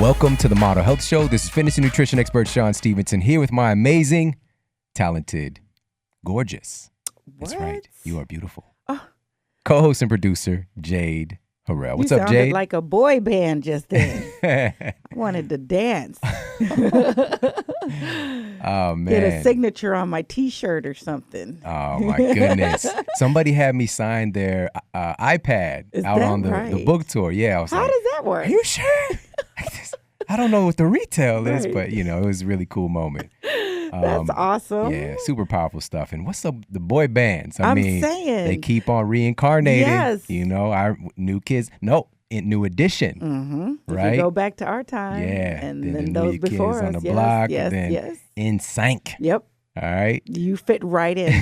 Welcome to the Model Health Show. This is fitness and nutrition expert Shawn Stevenson here with my amazing, talented, gorgeous. That's right. You are beautiful. Co-host and producer Jade Harrell. What's up, Jade? You sounded like a boy band just then. I wanted to dance. Oh, man. Get a signature on my T-shirt or something. Oh, my goodness. Somebody had me sign their iPad out on the book tour. Yeah. I was How does that work? Are you sure? I don't know what the retail is, but, it was a really cool moment. That's awesome. Yeah, super powerful stuff. And what's up, the boy bands? I'm saying. They keep on reincarnating. Yes. Our new kids. No, new edition. Mm-hmm. Right? If we go back to our time. Yeah. And then the those new before kids us. on the block. Yes, and then yes. in sync. Yep. All right. You fit right in.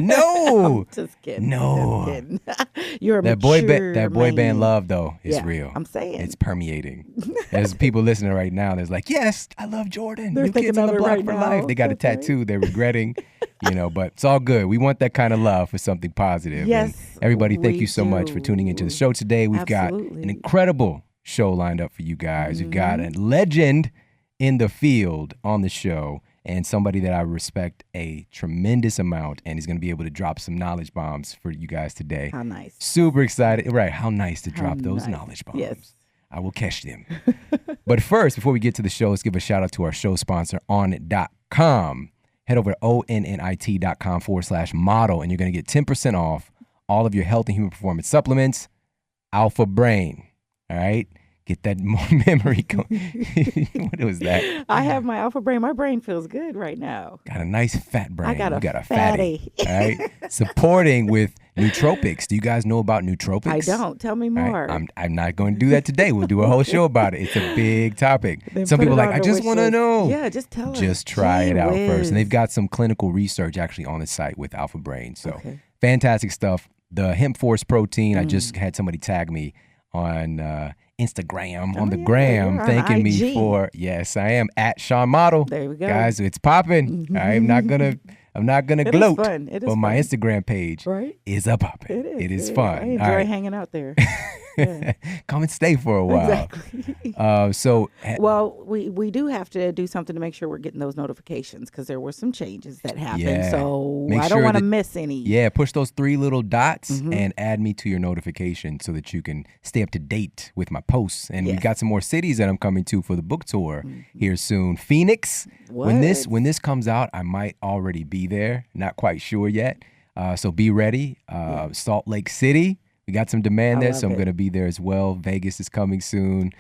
No. I'm just kidding. No. Just kidding. You're a that boy band love, though, is real. I'm saying. It's permeating. There's people listening right now that's like, yes, I love Jordan. They're New kids on the block right for now. life. They got a tattoo. They're regretting, but it's all good. We want that kind of love for something positive. Yes. And everybody, thank we you so much for tuning into the show today. We've got an incredible show lined up for you guys. We've got a legend in the field on the show, and somebody that I respect a tremendous amount, and he's going to be able to drop some knowledge bombs for you guys today. How nice. Super excited. Right, how nice to drop those knowledge bombs. Yes. I will catch them. But first, before we get to the show, let's give a shout out to our show sponsor, Onnit.com. Head over to onnit.com/model, and you're going to get 10% off all of your health and human performance supplements. Alpha Brain. All right? Get that more memory going. What was that? I have my Alpha Brain. My brain feels good right now. Got a nice fat brain. I got a fatty. All right. Supporting with nootropics. Do you guys know about nootropics? I don't. Tell me more. Right. I'm not going to do that today. We'll do a whole show about it. It's a big topic. Some people are like, I just want to know. Yeah, just tell us. Just try it out first. And they've got some clinical research actually on the site with Alpha Brain. So fantastic stuff. The hemp force protein. I just had somebody tag me on Instagram on the gram, thanking me for yes, I am at Shawn Model. There we go, guys. It's popping. I'm not gonna gloat, but my Instagram page is a popping. It is fun. I enjoy hanging out there. Yeah. Come and stay for a while. Exactly. Well, we do have to do something to make sure we're getting those notifications because there were some changes that happened. Yeah. So Make I don't sure want to miss any. Yeah, push those 3 little dots and add me to your notification so that you can stay up to date with my posts. And we got some more cities that I'm coming to for the book tour here soon. Phoenix. What? When this comes out, I might already be there. Not quite sure yet. So be ready. Salt Lake City. We got some demand there, so I'm going to be there as well. Vegas is coming soon.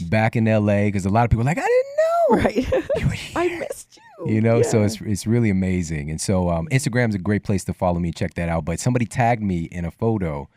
Back in LA, because a lot of people are like, I didn't know. Right. You were here. I missed you. So it's really amazing. And so Instagram's a great place to follow me. Check that out. But somebody tagged me in a photo.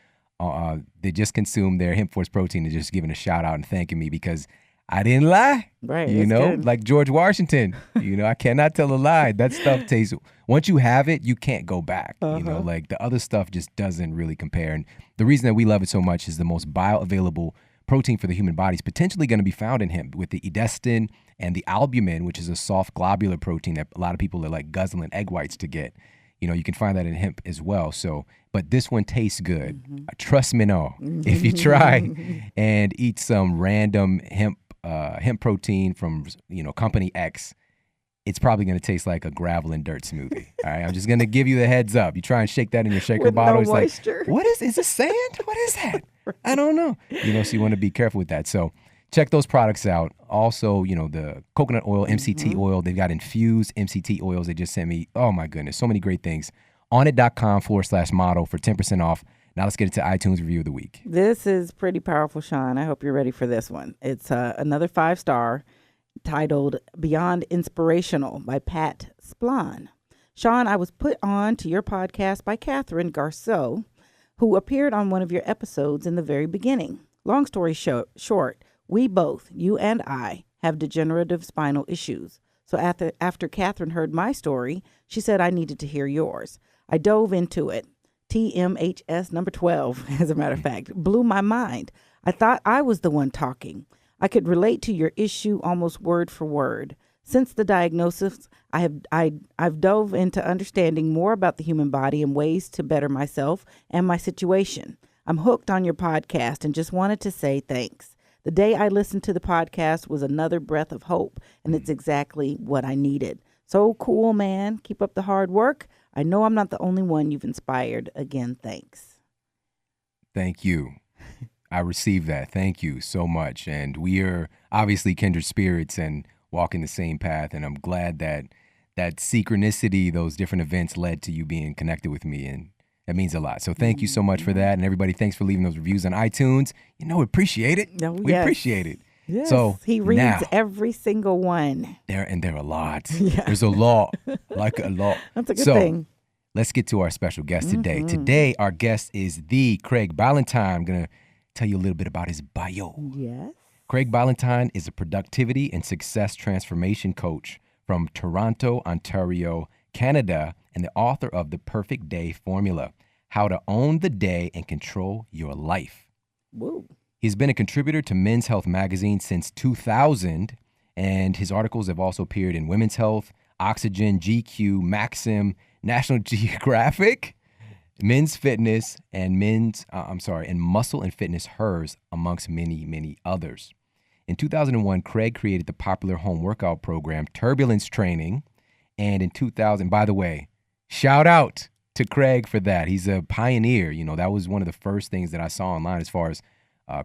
They just consumed their hemp force protein and just giving a shout out and thanking me because I didn't lie. Right. Good. Like George Washington. I cannot tell a lie. That stuff tastes. Once you have it, you can't go back. Like the other stuff just doesn't really compare. And the reason that we love it so much is the most bioavailable protein for the human body is potentially going to be found in hemp with the edestin and the albumin, which is a soft globular protein that a lot of people are like guzzling egg whites to get. You can find that in hemp as well. So, but this one tastes good. Trust me, no. If you try and eat some random hemp protein from company X, it's probably going to taste like a gravel and dirt smoothie. All right, I'm just going to give you the heads up. You try and shake that in your shaker bottle. No it's moisture. Like, is this sand? What is that? I don't know. So you want to be careful with that. So check those products out. Also, the coconut oil, MCT oil. They've got infused MCT oils. They just sent me. Oh my goodness, so many great things. Onnit.com/model for 10% off. Now let's get into iTunes review of the week. This is pretty powerful, Shawn. I hope you're ready for this one. It's another 5-star titled Beyond Inspirational by Pat Splan. Shawn, I was put on to your podcast by Catherine Garceau, who appeared on one of your episodes in the very beginning. Long story short, we both, you and I, have degenerative spinal issues. So after Catherine heard my story, she said I needed to hear yours. I dove into it. TMHS number 12, as a matter of fact, blew my mind. I thought I was the one talking. I could relate to your issue almost word for word. Since the diagnosis, I've dove into understanding more about the human body and ways to better myself and my situation. I'm hooked on your podcast and just wanted to say thanks. The day I listened to the podcast was another breath of hope, and it's exactly what I needed. So cool, man. Keep up the hard work. I know I'm not the only one you've inspired. Again, thanks. Thank you. I received that. Thank you so much. And we are obviously kindred spirits and walking the same path. And I'm glad that that synchronicity, those different events led to you being connected with me. And that means a lot. So thank you so much for that. And everybody, thanks for leaving those reviews on iTunes. Appreciate it. We appreciate it. Yes. So he reads every single one. There are a lot. Yeah. There's a lot. Like a lot. That's a good thing. Let's get to our special guest today. Today, our guest is the Craig Ballantyne. I'm going to tell you a little bit about his bio. Yes. Craig Ballantyne is a productivity and success transformation coach from Toronto, Ontario, Canada, and the author of The Perfect Day Formula, How to Own the Day and Control Your Life. Whoa. He's been a contributor to Men's Health magazine since 2000, and his articles have also appeared in Women's Health, Oxygen, GQ, Maxim, National Geographic, Men's Fitness, and and Muscle and Fitness Hers, amongst many, many others. In 2001, Craig created the popular home workout program, Turbulence Training. And in 2000, by the way, shout out to Craig for that. He's a pioneer. That was one of the first things that I saw online as far as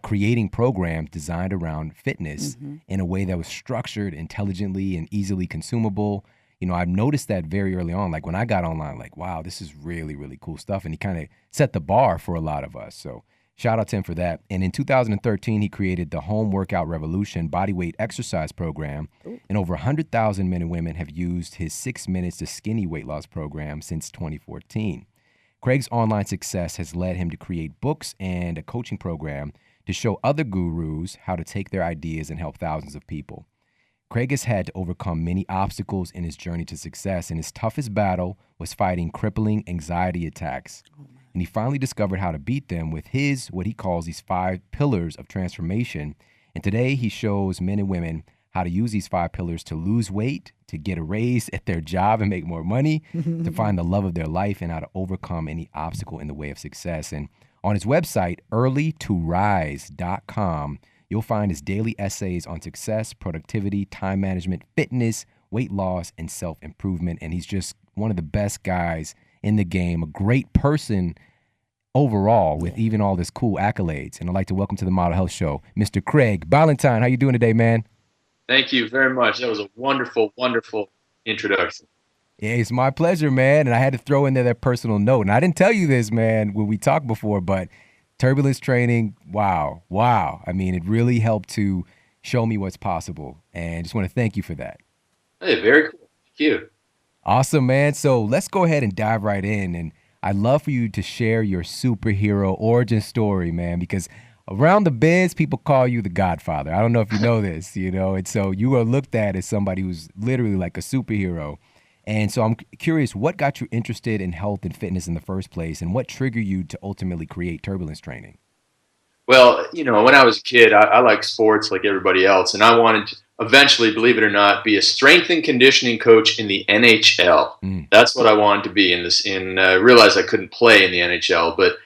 creating programs designed around fitness in a way that was structured intelligently and easily consumable. I've noticed that very early on, like when I got online, like, wow, this is really, really cool stuff. And he kind of set the bar for a lot of us. So shout out to him for that. And in 2013, he created the Home Workout Revolution bodyweight exercise program. And over 100,000 men and women have used his 6 Minutes to Skinny weight loss program since 2014. Craig's online success has led him to create books and a coaching program to show other gurus how to take their ideas and help thousands of people. Craig has had to overcome many obstacles in his journey to success, and his toughest battle was fighting crippling anxiety attacks. And he finally discovered how to beat them with what he calls these 5 pillars of transformation. And today he shows men and women how to use these 5 pillars to lose weight, to get a raise at their job and make more money, to find the love of their life, and how to overcome any obstacle in the way of success. And on his website, earlytorise.com, you'll find his daily essays on success, productivity, time management, fitness, weight loss, and self-improvement. And he's just one of the best guys in the game, a great person overall with even all this cool accolades. And I'd like to welcome to the Model Health Show, Mr. Craig Ballantyne. How you doing today, man? Thank you very much. That was a wonderful, wonderful introduction. Yeah, it's my pleasure, man. And I had to throw in there that personal note. And I didn't tell you this, man, when we talked before, but Turbulence Training, wow. I mean, it really helped to show me what's possible. And just want to thank you for that. Hey, very cool. Thank you. Awesome, man. So let's go ahead and dive right in. And I'd love for you to share your superhero origin story, man, because around the biz, people call you the Godfather. I don't know if you know this, and so you are looked at as somebody who's literally like a superhero. And so I'm curious, what got you interested in health and fitness in the first place, and what triggered you to ultimately create Turbulence Training? Well, when I was a kid, I liked sports like everybody else, and I wanted to eventually, believe it or not, be a strength and conditioning coach in the NHL. That's what I wanted to be realized I couldn't play in the NHL, but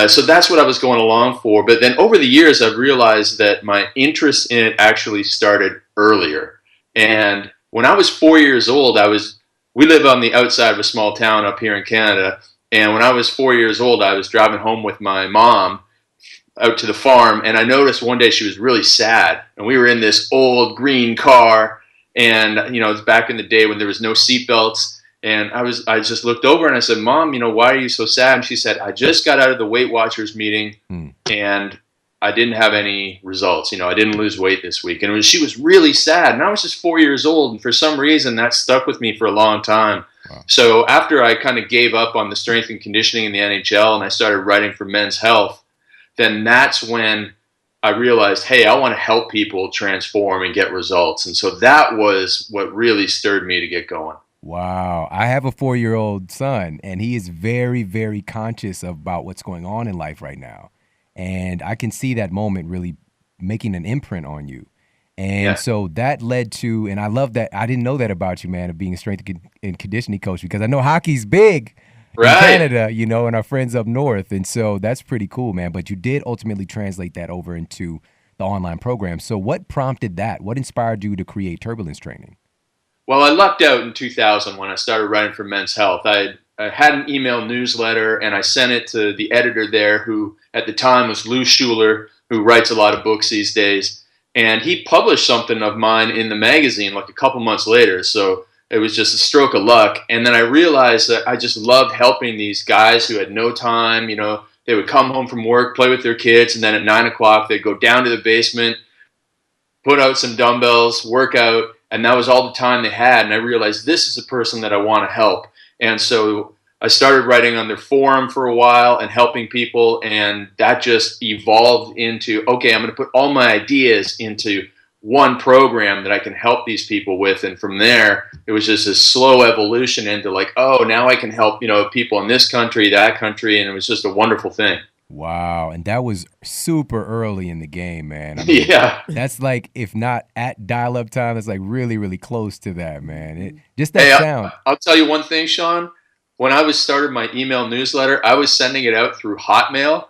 so that's what I was going along for. But then over the years, I've realized that my interest in it actually started earlier. And when I was 4 years old, we live on the outside of a small town up here in Canada. And when I was 4 years old, I was driving home with my mom out to the farm. And I noticed one day she was really sad. And we were in this old green car. And, it was back in the day when there was no seatbelts. And I just looked over and I said, Mom, why are you so sad? And she said, I just got out of the Weight Watchers meeting and I didn't have any results. I didn't lose weight this week. And she was really sad. And I was just 4 years old. And for some reason, that stuck with me for a long time. Wow. So after I kind of gave up on the strength and conditioning in the NHL and I started writing for Men's Health, then that's when I realized, hey, I want to help people transform and get results. And so that was what really stirred me to get going. Wow. I have a 4-year-old son, and he is very, very conscious about what's going on in life right now. And I can see that moment really making an imprint on you. And so that led to, and I love that, I didn't know that about you, man, of being a strength and conditioning coach, because I know hockey's big in Canada, and our friends up north. And so that's pretty cool, man. But you did ultimately translate that over into the online program. So what prompted that? What inspired you to create Turbulence Training? Well, I lucked out in 2000 when I started writing for Men's Health. I had an email newsletter, and I sent it to the editor there, who at the time was Lou Schuler, who writes a lot of books these days. And he published something of mine in the magazine like a couple months later. So it was just a stroke of luck. And then I realized that I just loved helping these guys who had no time. You know, they would come home from work, play with their kids, and then at 9 o'clock, they'd go down to the basement, put out some dumbbells, work out, and that was all the time they had. And I realized this is a person that I want to help. And so I started writing on their forum for a while and helping people, and that just evolved into, okay, I'm going to put all my ideas into one program that I can help these people with. And from there, it was just a slow evolution into like, oh, now I can help, people in this country, that country, and it was just a wonderful thing. Wow. And that was super early in the game, man. I mean, yeah. That's like, if not at dial-up time, it's like really, really close to that, man. Just that sound. I'll tell you one thing, Shawn. When I started my email newsletter, I was sending it out through Hotmail.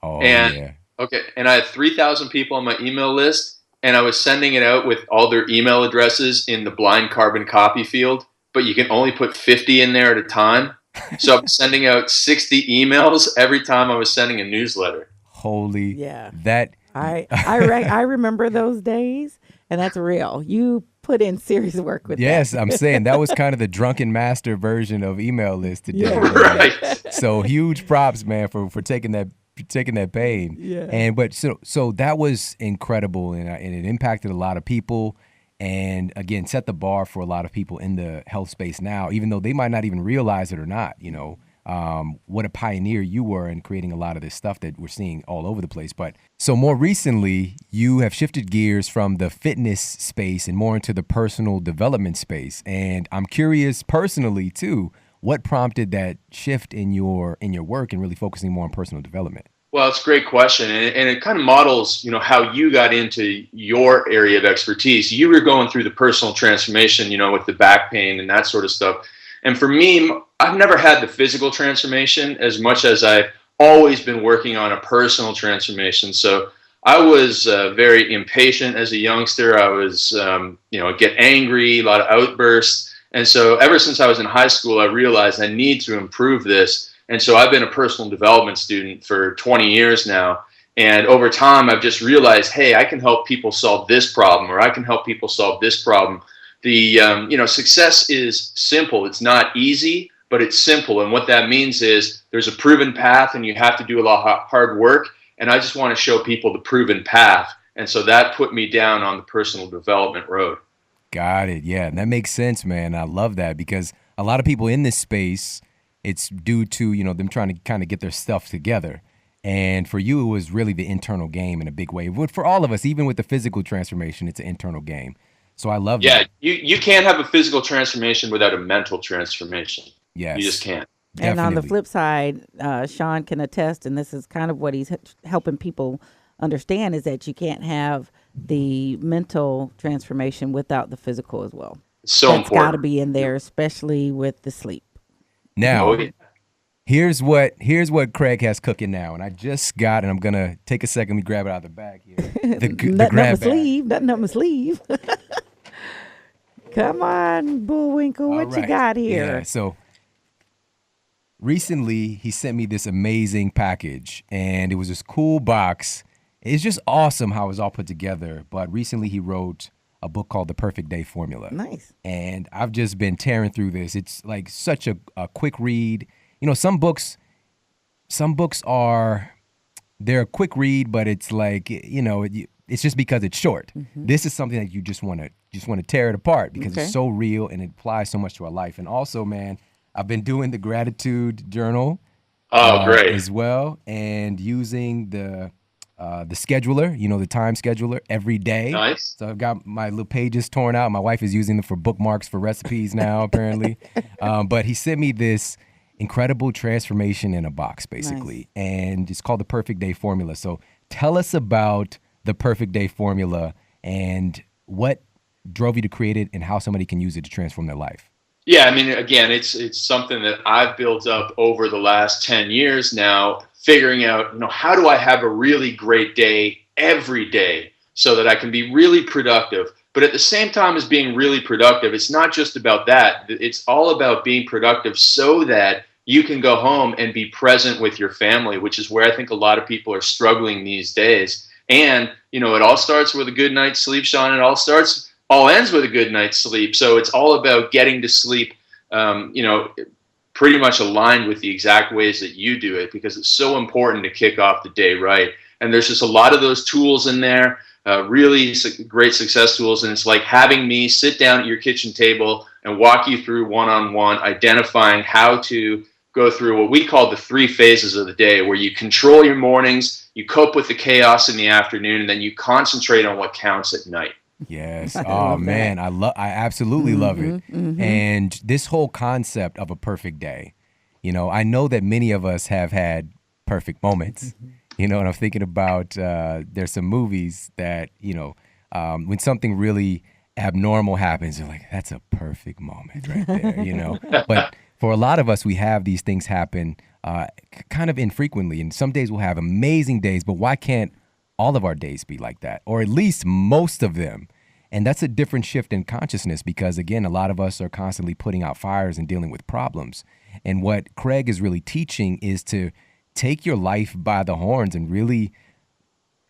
Oh, and, yeah. Okay, and I had 3,000 people on my email list, and I was sending it out with all their email addresses in the blind carbon copy field, but you can only put 50 in there at a time. So I'm sending out 60 emails every time I was sending a newsletter. Holy. Yeah. That. I remember those days, and that's real. You put in serious work with that. Yes, I'm saying that was kind of the drunken master version of email list today. Yeah. Right. So huge props, man, for taking that pain. Yeah. But so that was incredible, and it impacted a lot of people, and again set the bar for a lot of people in the health space now, even though they might not even realize it or not. What a pioneer you were in creating a lot of this stuff that we're seeing all over the place. But so more recently, you have shifted gears from the fitness space and more into the personal development space. And I'm curious personally too, what prompted that shift in your work and really focusing more on personal development? Well, it's a great question, and it kind of models, how you got into your area of expertise. You were going through the personal transformation, with the back pain and that sort of stuff. And for me, I've never had the physical transformation as much as I've always been working on a personal transformation. So I was very impatient as a youngster. I was, get angry, a lot of outbursts. And so ever since I was in high school, I realized I need to improve this. And so I've been a personal development student for 20 years now. And over time, I've just realized, hey, I can help people solve this problem, or I can help people solve this problem. The, success is simple. It's not easy, but it's simple. And what that means is there's a proven path, and you have to do a lot of hard work. And I just want to show people the proven path. And so that put me down on the personal development road. Got it. Yeah, that makes sense, man. I love that, because a lot of people in this space, it's due to, them trying to kind of get their stuff together. And for you, it was really the internal game in a big way. But for all of us, even with the physical transformation, it's an internal game. So I love that. Yeah, you can't have a physical transformation without a mental transformation. Yes. You just can't. Definitely. And on the flip side, Shawn can attest, and this is kind of what he's helping people understand, is that you can't have the mental transformation without the physical as well. It's so That's important. got to be in there, especially with the sleep. Now, here's what Craig has cooking now, and I just got, and I'm gonna take a second. Let me grab it out of the bag here. The grab bag. Nothing up my sleeve. Come on, Bullwinkle, what you got here? Yeah, so recently he sent me this amazing package, and it was this cool box. It's just awesome how it was all put together. But recently he wrote a book called The Perfect Day Formula. Nice. And I've just been tearing through this. It's like such a quick read. Some books they're a quick read, but it's like, it's just because it's short. Mm-hmm. This is something that you just want to tear it apart, because it's so real and it applies so much to our life. And also, man, I've been doing the gratitude journal great. As well, and using the scheduler, the time scheduler, every day. Nice. So I've got my little pages torn out. My wife is using them for bookmarks for recipes now, apparently. But he sent me this incredible transformation in a box, basically. Nice. And it's called The Perfect Day Formula. So tell us about The Perfect Day Formula and what drove you to create it and how somebody can use it to transform their life. Yeah, I mean, again, it's something that I've built up over the last 10 years now, figuring out, how do I have a really great day every day so that I can be really productive. But at the same time as being really productive, it's not just about that. It's all about being productive so that you can go home and be present with your family, which is where I think a lot of people are struggling these days. And, you know, it all starts with a good night's sleep, Shawn. It all ends with a good night's sleep. So it's all about getting to sleep, you know, pretty much aligned with the exact ways that you do it, because it's so important to kick off the day right. And there's just a lot of those tools in there, really great success tools. And it's like having me sit down at your kitchen table and walk you through one-on-one, identifying how to go through what we call the 3 phases of the day, where you control your mornings, you cope with the chaos in the afternoon, and then you concentrate on what counts at night. Yes. Oh man, I absolutely love it. And this whole concept of a perfect day, you know, I know that many of us have had perfect moments, you know, and I'm thinking about, there's some movies that, you know, when something really abnormal happens, you're like, that's a perfect moment right there, you know, but for a lot of us, we have these things happen kind of infrequently, and some days we'll have amazing days, but why can't all of our days be like that, or at least most of them? And that's a different shift in consciousness, because again, a lot of us are constantly putting out fires and dealing with problems. And what Craig is really teaching is to take your life by the horns and really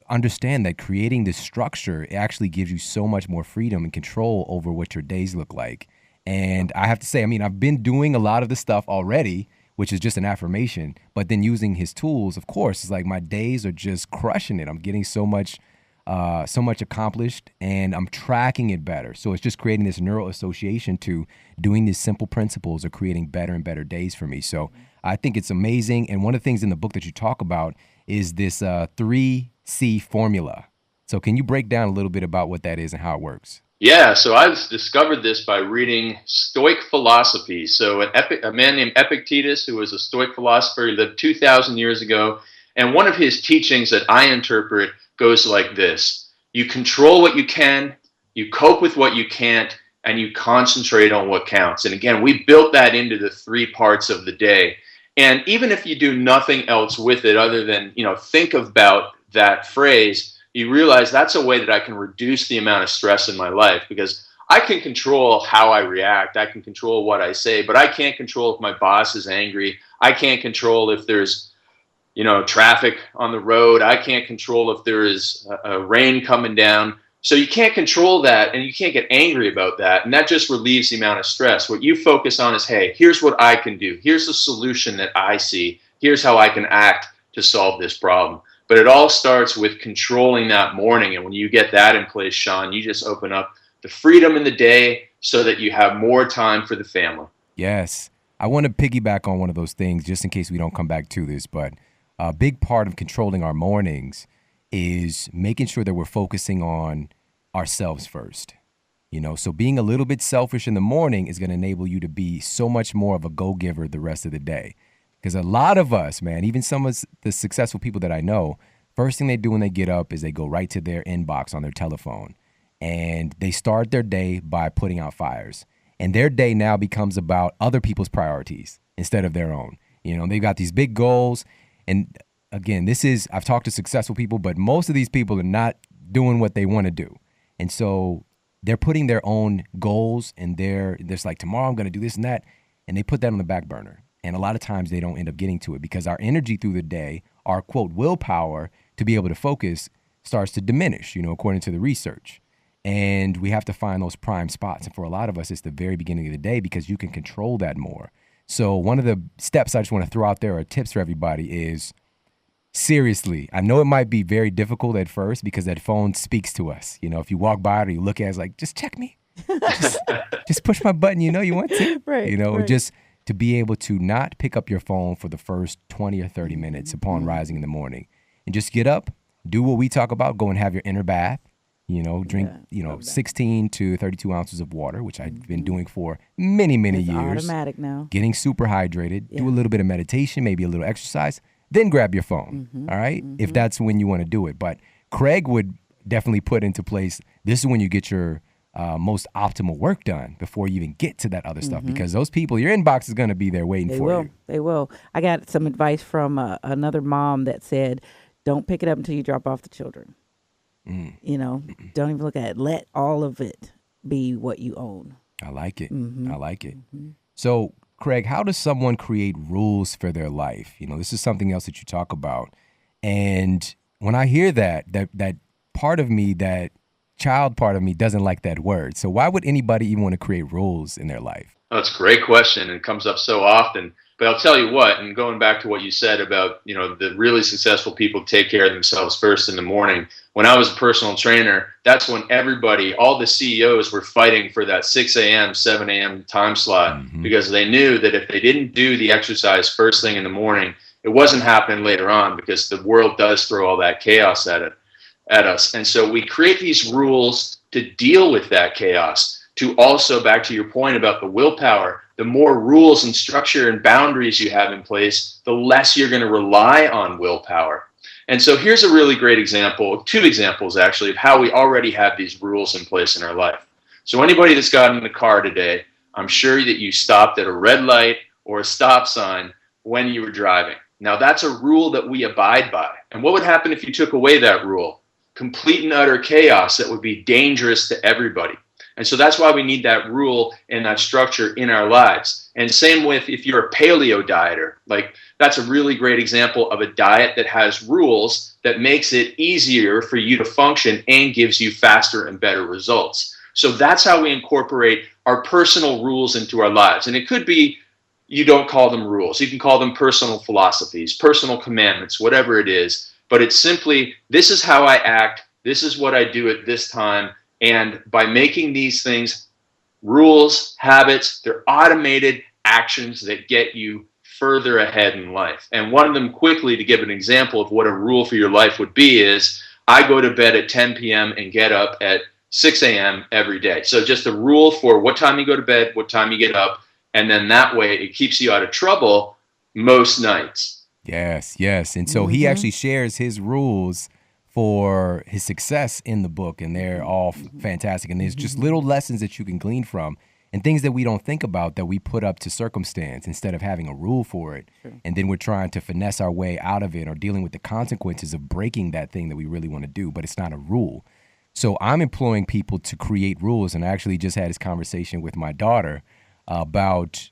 understand that creating this structure actually gives you so much more freedom and control over what your days look like. And I have to say, I mean, I've been doing a lot of this stuff already, which is just an affirmation, but then using his tools, of course, it's like my days are just crushing it. I'm getting so much accomplished, and I'm tracking it better. So it's just creating this neural association to doing these simple principles of creating better and better days for me. So I think it's amazing. And one of the things in the book that you talk about is this 3C formula. So can you break down a little bit about what that is and how it works? Yeah, so I've discovered this by reading Stoic philosophy. So a man named Epictetus, who was a Stoic philosopher, he lived 2,000 years ago. And one of his teachings that I interpret goes like this: you control what you can, you cope with what you can't, and you concentrate on what counts. And again, we built that into the 3 parts of the day. And even if you do nothing else with it other than, you know, think about that phrase, you realize that's a way that I can reduce the amount of stress in my life, because I can control how I react. I can control what I say, but I can't control if my boss is angry. I can't control if there's, you know, traffic on the road. I can't control if there is a rain coming down. So you can't control that, and you can't get angry about that. And that just relieves the amount of stress. What you focus on is, hey, here's what I can do. Here's the solution that I see. Here's how I can act to solve this problem. But it all starts with controlling that morning. And when you get that in place, Shawn, you just open up the freedom in the day so that you have more time for the family. Yes. I want to piggyback on one of those things just in case we don't come back to this. But a big part of controlling our mornings is making sure that we're focusing on ourselves first. You know, so being a little bit selfish in the morning is going to enable you to be so much more of a go-giver the rest of the day. Because a lot of us, man, even some of the successful people that I know, first thing they do when they get up is they go right to their inbox on their telephone. And they start their day by putting out fires. And their day now becomes about other people's priorities instead of their own. You know, they've got these big goals. And again, I've talked to successful people, but most of these people are not doing what they want to do. And so they're putting their own goals, and they're like, tomorrow I'm going to do this and that. And they put that on the back burner. And a lot of times they don't end up getting to it because our energy through the day, our quote, willpower to be able to focus starts to diminish, you know, according to the research. And we have to find those prime spots. And for a lot of us, it's the very beginning of the day because you can control that more. So one of the steps I just want to throw out there, or tips for everybody, is seriously, I know it might be very difficult at first because that phone speaks to us. You know, if you walk by it or you look at it, it's like, just check me. Just push my button, you know you want to. Right, you know, right. just to be able to not pick up your phone for the first 20 or 30 minutes upon rising in the morning, and just get up, do what we talk about, go and have your inner bath, you know, drink, 16 to 32 ounces of water, which I've been doing for many, many years. Automatic now. Getting super hydrated, do a little bit of meditation, maybe a little exercise, then grab your phone. All right. If that's when you want to do it. But Craig would definitely put into place, this is when you get your most optimal work done before you even get to that other stuff, because those people, your inbox is going to be there waiting for you. They will. I got some advice from another mom that said, don't pick it up until you drop off the children. You know, don't even look at it. Let all of it be what you own. I like it. I like it. So, Craig, how does someone create rules for their life? You know, this is something else that you talk about. And when I hear that part of me, that child part of me doesn't like that word. So why would anybody even want to create rules in their life? Oh, that's a great question, and it comes up so often. But I'll tell you what, and going back to what you said about, the really successful people take care of themselves first in the morning. When I was a personal trainer, that's when everybody, all the CEOs were fighting for that 6 a.m., 7 a.m. time slot because they knew that if they didn't do the exercise first thing in the morning, it wasn't happening later on because the world does throw all that chaos at us. And so we create these rules to deal with that chaos, to also, back to your point about the willpower, the more rules and structure and boundaries you have in place, the less you're going to rely on willpower. And so here's a really great example, 2 examples actually, of how we already have these rules in place in our life. So anybody that's gotten in the car today, I'm sure that you stopped at a red light or a stop sign when you were driving. Now that's a rule that we abide by. And what would happen if you took away that rule? Complete and utter chaos that would be dangerous to everybody. And so that's why we need that rule and that structure in our lives. And same with if you're a paleo dieter, like that's a really great example of a diet that has rules that makes it easier for you to function and gives you faster and better results. So that's how we incorporate our personal rules into our lives. And it could be, you don't call them rules. You can call them personal philosophies, personal commandments, whatever it is. But it's simply, this is how I act. This is what I do at this time. And by making these things rules, habits, they're automated actions that get you further ahead in life. And one of them, quickly, to give an example of what a rule for your life would be, is I go to bed at 10 p.m. and get up at 6 a.m. every day. So just a rule for what time you go to bed, what time you get up, and then that way it keeps you out of trouble most nights. Yes. And so he actually shares his rules for his success in the book, and they're all fantastic. And there's just little lessons that you can glean from and things that we don't think about that we put up to circumstance instead of having a rule for it. Sure. And then we're trying to finesse our way out of it or dealing with the consequences of breaking that thing that we really want to do, but it's not a rule. So I'm employing people to create rules, and I actually just had this conversation with my daughter about,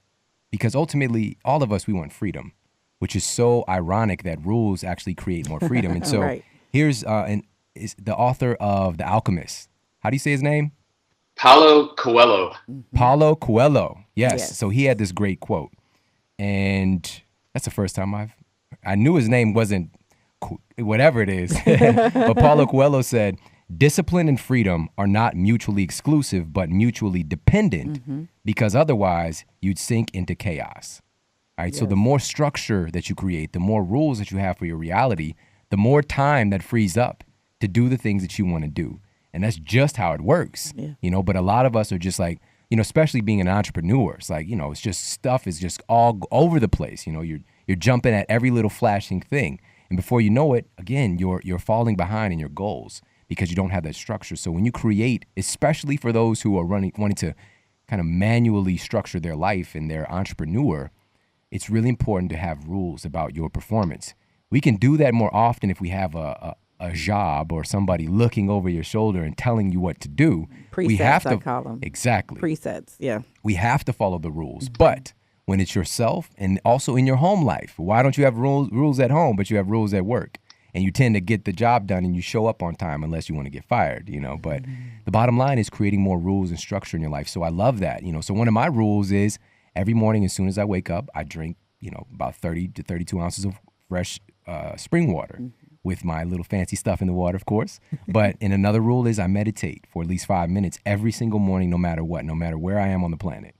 because ultimately all of us, we want freedom, which is so ironic that rules actually create more freedom. And so right. Here's is the author of The Alchemist. How do you say his name? Paulo Coelho. Paulo Coelho. Yes. So he had this great quote, and that's the first time I knew his name wasn't whatever it is. But Paulo Coelho said, "Discipline and freedom are not mutually exclusive, but mutually dependent, because otherwise you'd sink into chaos." All right. Yes. So the more structure that you create, the more rules that you have for your reality, the more time that frees up to do the things that you want to do. And that's just how it works, but a lot of us are just like, especially being an entrepreneur, it's like, it's just stuff is just all over the place. You're jumping at every little flashing thing. And before you know it, again, you're falling behind in your goals because you don't have that structure. So when you create, especially for those who are wanting to kind of manually structure their life and they're entrepreneur, it's really important to have rules about your performance. We can do that more often if we have a job or somebody looking over your shoulder and telling you what to do. Presets, we have to, I call them. Exactly. Presets, yeah. We have to follow the rules. But when it's yourself and also in your home life, why don't you have rules at home, but you have rules at work? And you tend to get the job done and you show up on time unless you want to get fired, But the bottom line is creating more rules and structure in your life. So I love that, So one of my rules is every morning as soon as I wake up, I drink, about 30 to 32 ounces of fresh spring water with my little fancy stuff in the water, of course. But and another rule is I meditate for at least 5 minutes every single morning, no matter what, no matter where I am on the planet.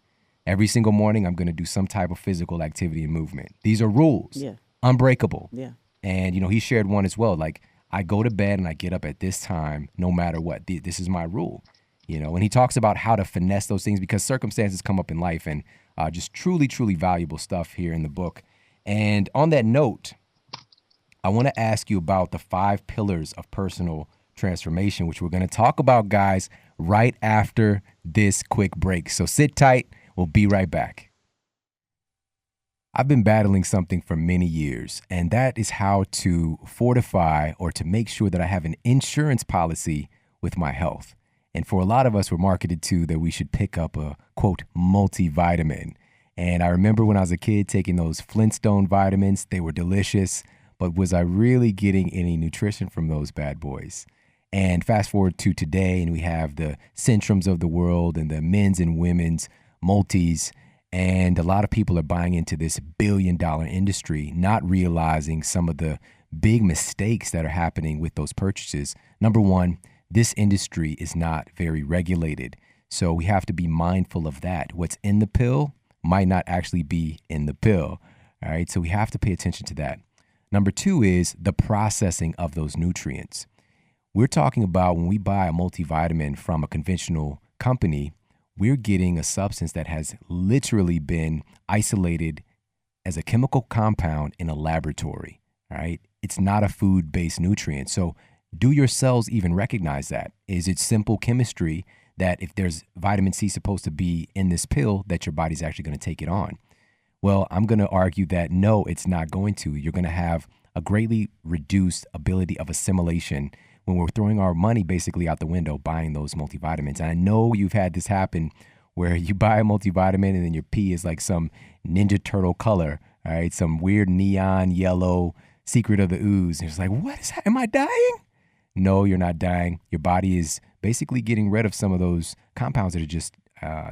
Every single morning, I'm going to do some type of physical activity and movement. These are rules, unbreakable. Yeah. And, he shared one as well. Like, I go to bed and I get up at this time, no matter what. This is my rule, And he talks about how to finesse those things because circumstances come up in life, and just truly, truly valuable stuff here in the book. And on that note, I want to ask you about the 5 pillars of personal transformation, which we're going to talk about, guys, right after this quick break. So sit tight. We'll be right back. I've been battling something for many years, and that is how to fortify or to make sure that I have an insurance policy with my health. And for a lot of us, we're marketed to that we should pick up a, quote, multivitamin. And I remember when I was a kid taking those Flintstone vitamins, they were delicious, but was I really getting any nutrition from those bad boys? And fast forward to today, and we have the Centrums of the world and the men's and women's multis. And a lot of people are buying into this billion-dollar industry, not realizing some of the big mistakes that are happening with those purchases. Number one, this industry is not very regulated. So we have to be mindful of that. What's in the pill might not actually be in the pill. All right. So we have to pay attention to that. Number two is the processing of those nutrients. We're talking about when we buy a multivitamin from a conventional company, we're getting a substance that has literally been isolated as a chemical compound in a laboratory. All right. It's not a food-based nutrient. So do your cells even recognize that? Is it simple chemistry that if there's vitamin C supposed to be in this pill, that your body's actually going to take it on? Well, I'm going to argue that no, it's not going to. You're going to have a greatly reduced ability of assimilation when we're throwing our money basically out the window buying those multivitamins. And I know you've had this happen where you buy a multivitamin and then your pee is like some Ninja Turtle color, all right, some weird neon yellow secret of the ooze. And it's like, what is that? Am I dying? No, you're not dying. Your body is basically getting rid of some of those compounds that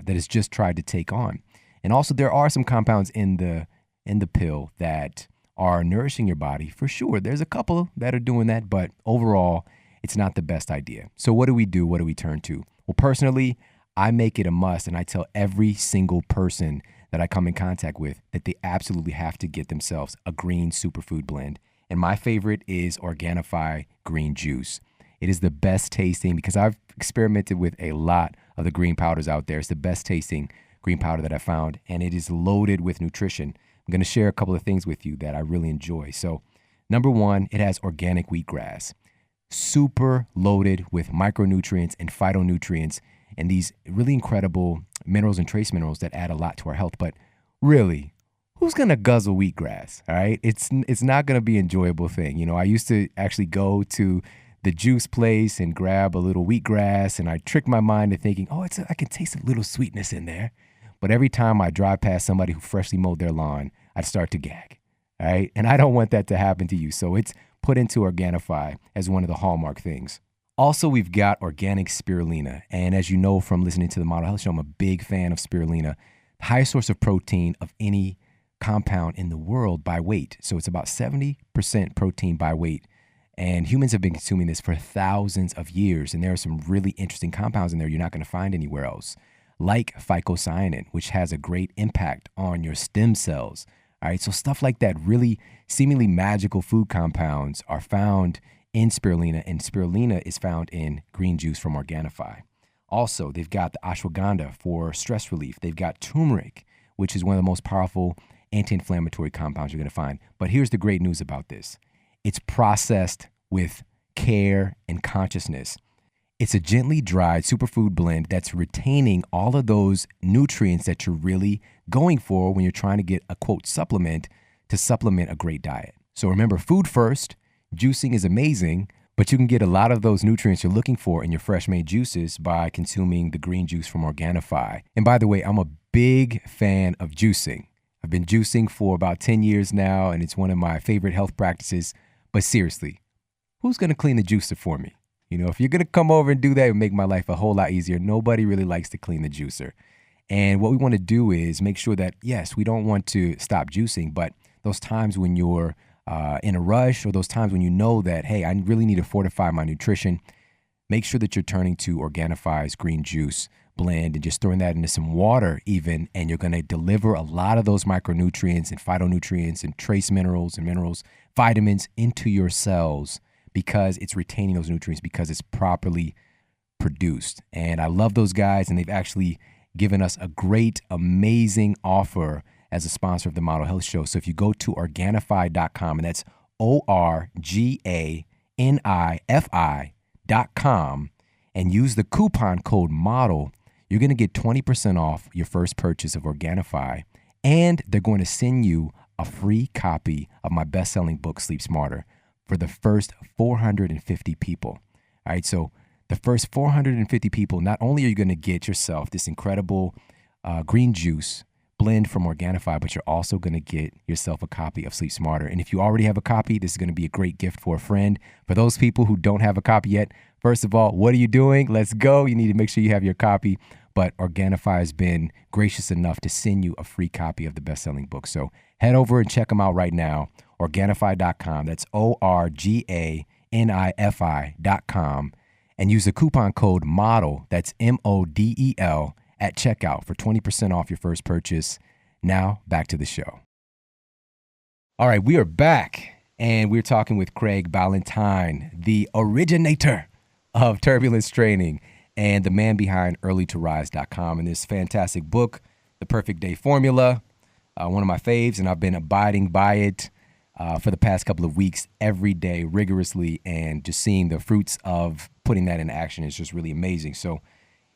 it's just tried to take on. And also there are some compounds in the pill that are nourishing your body for sure. There's a couple that are doing that, but overall, it's not the best idea. So what do we do? What do we turn to? Well, personally, I make it a must, and I tell every single person that I come in contact with that they absolutely have to get themselves a green superfood blend. And my favorite is Organifi green juice. It is the best tasting because I've experimented with a lot of the green powders out there. It's the best tasting green powder that I found, and it is loaded with nutrition. I'm going to share a couple of things with you that I really enjoy. So number one, it has organic wheatgrass, super loaded with micronutrients and phytonutrients and these really incredible minerals and trace minerals that add a lot to our health. But really, who's going to guzzle wheatgrass? All right. It's not going to be an enjoyable thing. You know, I used to actually go to the juice place and grab a little wheatgrass, and I tricked my mind into thinking, oh, I can taste a little sweetness in there. But every time I drive past somebody who freshly mowed their lawn, I'd start to gag. All right. And I don't want that to happen to you. So it's put into Organifi as one of the hallmark things. Also, we've got organic spirulina. And as you know from listening to the Model Health Show, I'm a big fan of spirulina, the highest source of protein of any compound in the world by weight. So it's about 70% protein by weight. And humans have been consuming this for thousands of years. And there are some really interesting compounds in there you're not going to find anywhere else, like phycocyanin, which has a great impact on your stem cells. All right, so stuff like that, really seemingly magical food compounds are found in spirulina, and spirulina is found in green juice from Organifi. Also, they've got the ashwagandha for stress relief. They've got turmeric, which is one of the most powerful anti-inflammatory compounds you're going to find. But here's the great news about this. It's processed with care and consciousness. It's a gently dried superfood blend that's retaining all of those nutrients that you're really going for when you're trying to get a, quote, supplement to supplement a great diet. So remember, food first. Juicing is amazing, but you can get a lot of those nutrients you're looking for in your fresh made juices by consuming the green juice from Organifi. And by the way, I'm a big fan of juicing. I've been juicing for about 10 years now, and it's one of my favorite health practices. But seriously, who's going to clean the juicer for me? You know, if you're going to come over and do that, it would make my life a whole lot easier. Nobody really likes to clean the juicer. And what we want to do is make sure that, yes, we don't want to stop juicing, but those times when you're in a rush, or those times when you know that, hey, I really need to fortify my nutrition, make sure that you're turning to Organifi's green juice blend and just throwing that into some water even, and you're going to deliver a lot of those micronutrients and phytonutrients and trace minerals and minerals, vitamins into your cells because it's retaining those nutrients because it's properly produced. And I love those guys, and they've actually given us a great, amazing offer as a sponsor of the Model Health Show. So if you go to Organifi.com, and that's Organifi.com, and use the coupon code MODEL, you're going to get 20% off your first purchase of Organifi And they're going to send you a free copy of my best-selling book, Sleep Smarter, for the first 450 people. All right, so the first 450 people, not only are you going to get yourself this incredible green juice blend from Organifi, but you're also going to get yourself a copy of Sleep Smarter. And if you already have a copy, this is going to be a great gift for a friend. For those people who don't have a copy yet, first of all, what are you doing? Let's go. You need to make sure you have your copy. But Organifi has been gracious enough to send you a free copy of the best-selling book. So head over and check them out right now, Organifi.com. That's ORGANIFI.com. And use the coupon code MODEL, that's MODEL, at checkout for 20% off your first purchase. Now, back to the show. All right, we are back, and we're talking with Craig Ballantyne, the originator of turbulence training and the man behind earlytorise.com, and this fantastic book, The Perfect Day Formula, one of my faves, and I've been abiding by it for the past couple of weeks, every day, rigorously, and just seeing the fruits of putting that in action is just really amazing. So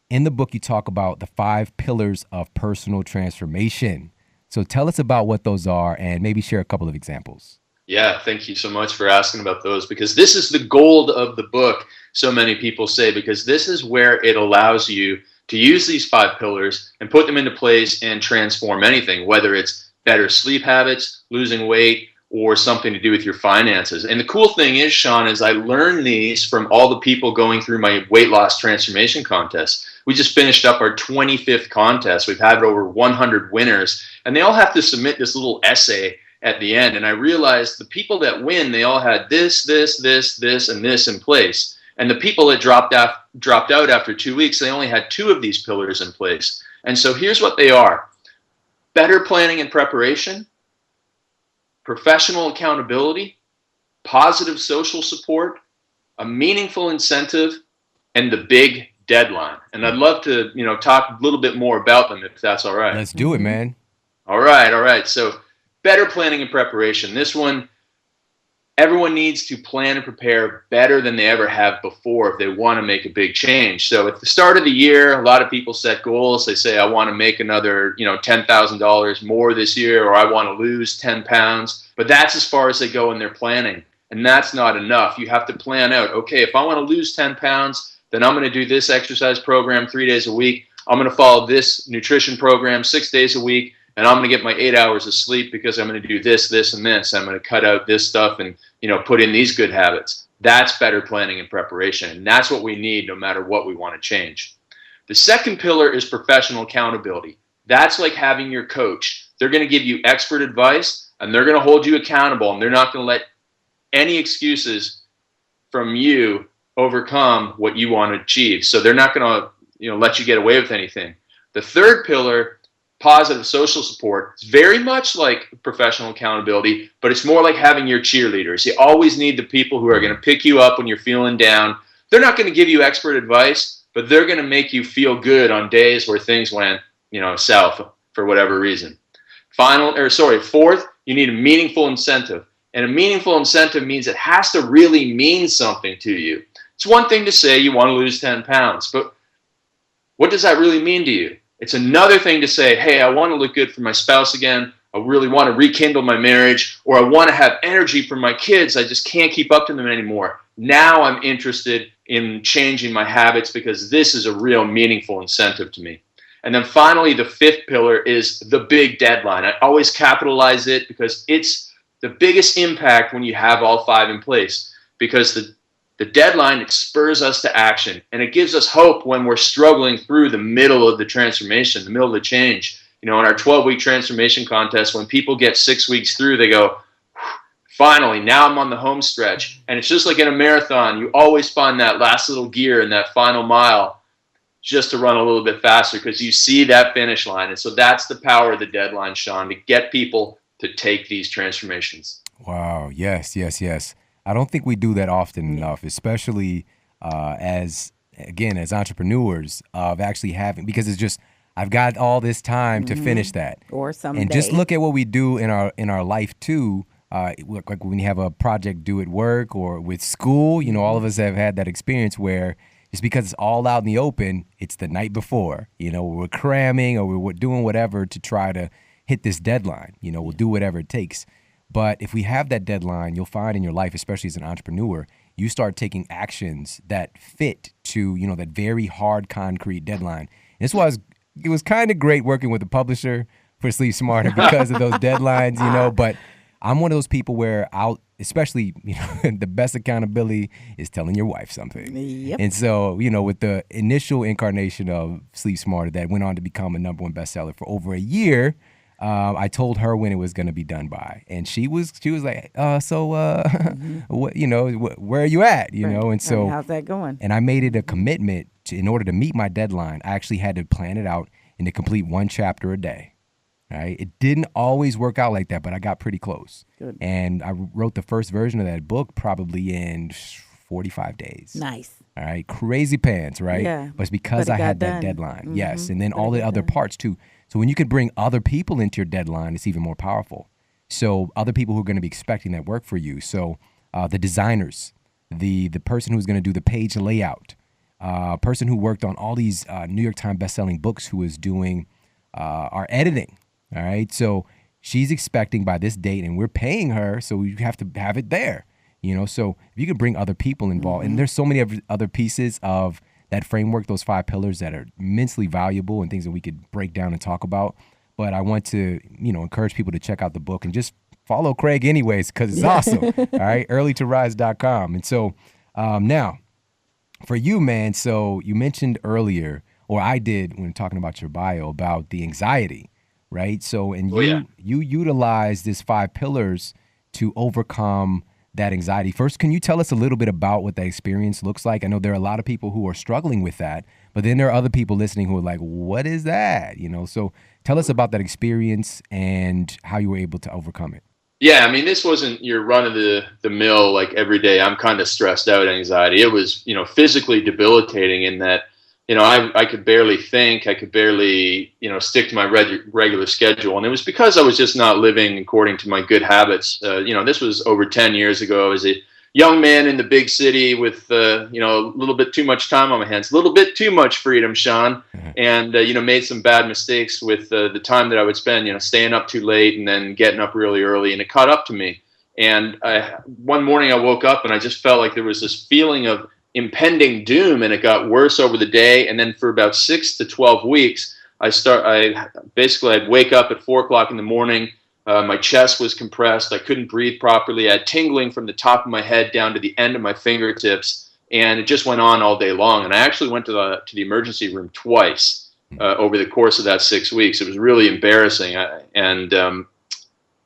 in the book, you talk about the 5 pillars of personal transformation. So tell us about what those are and maybe share a couple of examples. Yeah, thank you so much for asking about those, because this is the gold of the book, so many people say, because this is where it allows you to use these 5 pillars and put them into place and transform anything, whether it's better sleep habits, losing weight, or something to do with your finances. And the cool thing is, Shawn, is I learned these from all the people going through my weight loss transformation contest. We just finished up our 25th contest. We've had over 100 winners, and they all have to submit this little essay at the end. And I realized the people that win, they all had this, and this in place. And the people that dropped out after 2 weeks, they only had 2 of these pillars in place. And so here's what they are: better planning and preparation, professional accountability, positive social support, a meaningful incentive, and the big deadline. And I'd love to, talk a little bit more about them, if that's all right. Let's do it, man. All right. So better planning and preparation. This one, everyone needs to plan and prepare better than they ever have before if they want to make a big change. So at the start of the year, a lot of people set goals. They say, I want to make another, $10,000 more this year, or I want to lose 10 pounds. But that's as far as they go in their planning. And that's not enough. You have to plan out, okay, if I want to lose 10 pounds, then I'm going to do this exercise program 3 days a week. I'm going to follow this nutrition program 6 days a week. And I'm going to get my 8 hours of sleep because I'm going to do this, and this. I'm going to cut out this stuff and, put in these good habits. That's better planning and preparation. And that's what we need no matter what we want to change. The second pillar is professional accountability. That's like having your coach. They're going to give you expert advice, and they're going to hold you accountable, and they're not going to let any excuses from you overcome what you want to achieve. So they're not going to, let you get away with anything. The third pillar, positive social support, it's very much like professional accountability, but it's more like having your cheerleaders. You always need the people who are going to pick you up when you're feeling down. They're not going to give you expert advice, but they're going to make you feel good on days where things went, south for whatever reason. Fourth, you need a meaningful incentive. And a meaningful incentive means it has to really mean something to you. It's one thing to say you want to lose 10 pounds, but what does that really mean to you? It's another thing to say, hey, I want to look good for my spouse again. I really want to rekindle my marriage, or I want to have energy for my kids. I just can't keep up to them anymore. Now I'm interested in changing my habits because this is a real meaningful incentive to me. And then finally, the fifth pillar is the big deadline. I always capitalize it because it's the biggest impact when you have all 5 in place, because the deadline, it spurs us to action, and it gives us hope when we're struggling through the middle of the transformation, the middle of the change. In our 12-week transformation contest, when people get 6 weeks through, they go, finally, now I'm on the home stretch. And it's just like in a marathon, you always find that last little gear in that final mile just to run a little bit faster because you see that finish line. And so that's the power of the deadline, Shawn, to get people to take these transformations. Wow. Yes. I don't think we do that often enough, especially as entrepreneurs, of actually having, because it's just, I've got all this time to finish that. Or someday. And just look at what we do in our life too. Like when you have a project due at work or with school, all of us have had that experience where just because it's all out in the open, it's the night before, we're cramming or we're doing whatever to try to hit this deadline. We'll do whatever it takes. But if we have that deadline, you'll find in your life, especially as an entrepreneur, you start taking actions that fit to, that very hard, concrete deadline. And that's why it was kind of great working with a publisher for Sleep Smarter because of those deadlines, but I'm one of those people where especially, the best accountability is telling your wife something. Yep. And so, with the initial incarnation of Sleep Smarter that went on to become a #1 bestseller for over a year, I told her when it was going to be done by, and she was like, what, where are you at? And so how's that going? And I made it a commitment in order to meet my deadline. I actually had to plan it out and to complete 1 chapter a day. Right? It didn't always work out like that, but I got pretty close. Good. And I wrote the first version of that book probably in 45 days. Nice. All right. Crazy pants, right? Yeah. But it's because I had that deadline. Mm-hmm. Yes. And then all the other parts too. So when you could bring other people into your deadline, it's even more powerful. So other people who are going to be expecting that work for you. So the designers, the person who's going to do the page layout, person who worked on all these New York Times bestselling books who is doing our editing. All right. So she's expecting by this date and we're paying her. So we have to have it there, so if you could bring other people involved, and there's so many other pieces of that framework, those 5 pillars that are immensely valuable and things that we could break down and talk about. But I want to, encourage people to check out the book and just follow Craig anyways, because it's awesome. All right. earlytorise.com. And so now for you, man, so you mentioned earlier, or I did when talking about your bio, about the anxiety, right? So, and you utilize these 5 pillars to overcome that anxiety. First, can you tell us a little bit about what that experience looks like? I know there are a lot of people who are struggling with that, but then there are other people listening who are like, what is that? So tell us about that experience and how you were able to overcome it. Yeah, I mean, this wasn't your run of the mill, like every day I'm kind of stressed out anxiety. It was, physically debilitating in that, I could barely think. I could barely, stick to my regular schedule. And it was because I was just not living according to my good habits. This was over 10 years ago. I was a young man in the big city with, a little bit too much time on my hands, a little bit too much freedom, Shawn, and, made some bad mistakes with the time that I would spend, staying up too late and then getting up really early. And it caught up to me. And one morning I woke up and I just felt like there was this feeling of impending doom, and it got worse over the day. And then for about 6 to 12 weeks, I'd wake up at 4 o'clock in the morning. My chest was compressed. I couldn't breathe properly. I had tingling from the top of my head down to the end of my fingertips, and it just went on all day long. And I actually went to the emergency room twice over the course of that 6 weeks. It was really embarrassing.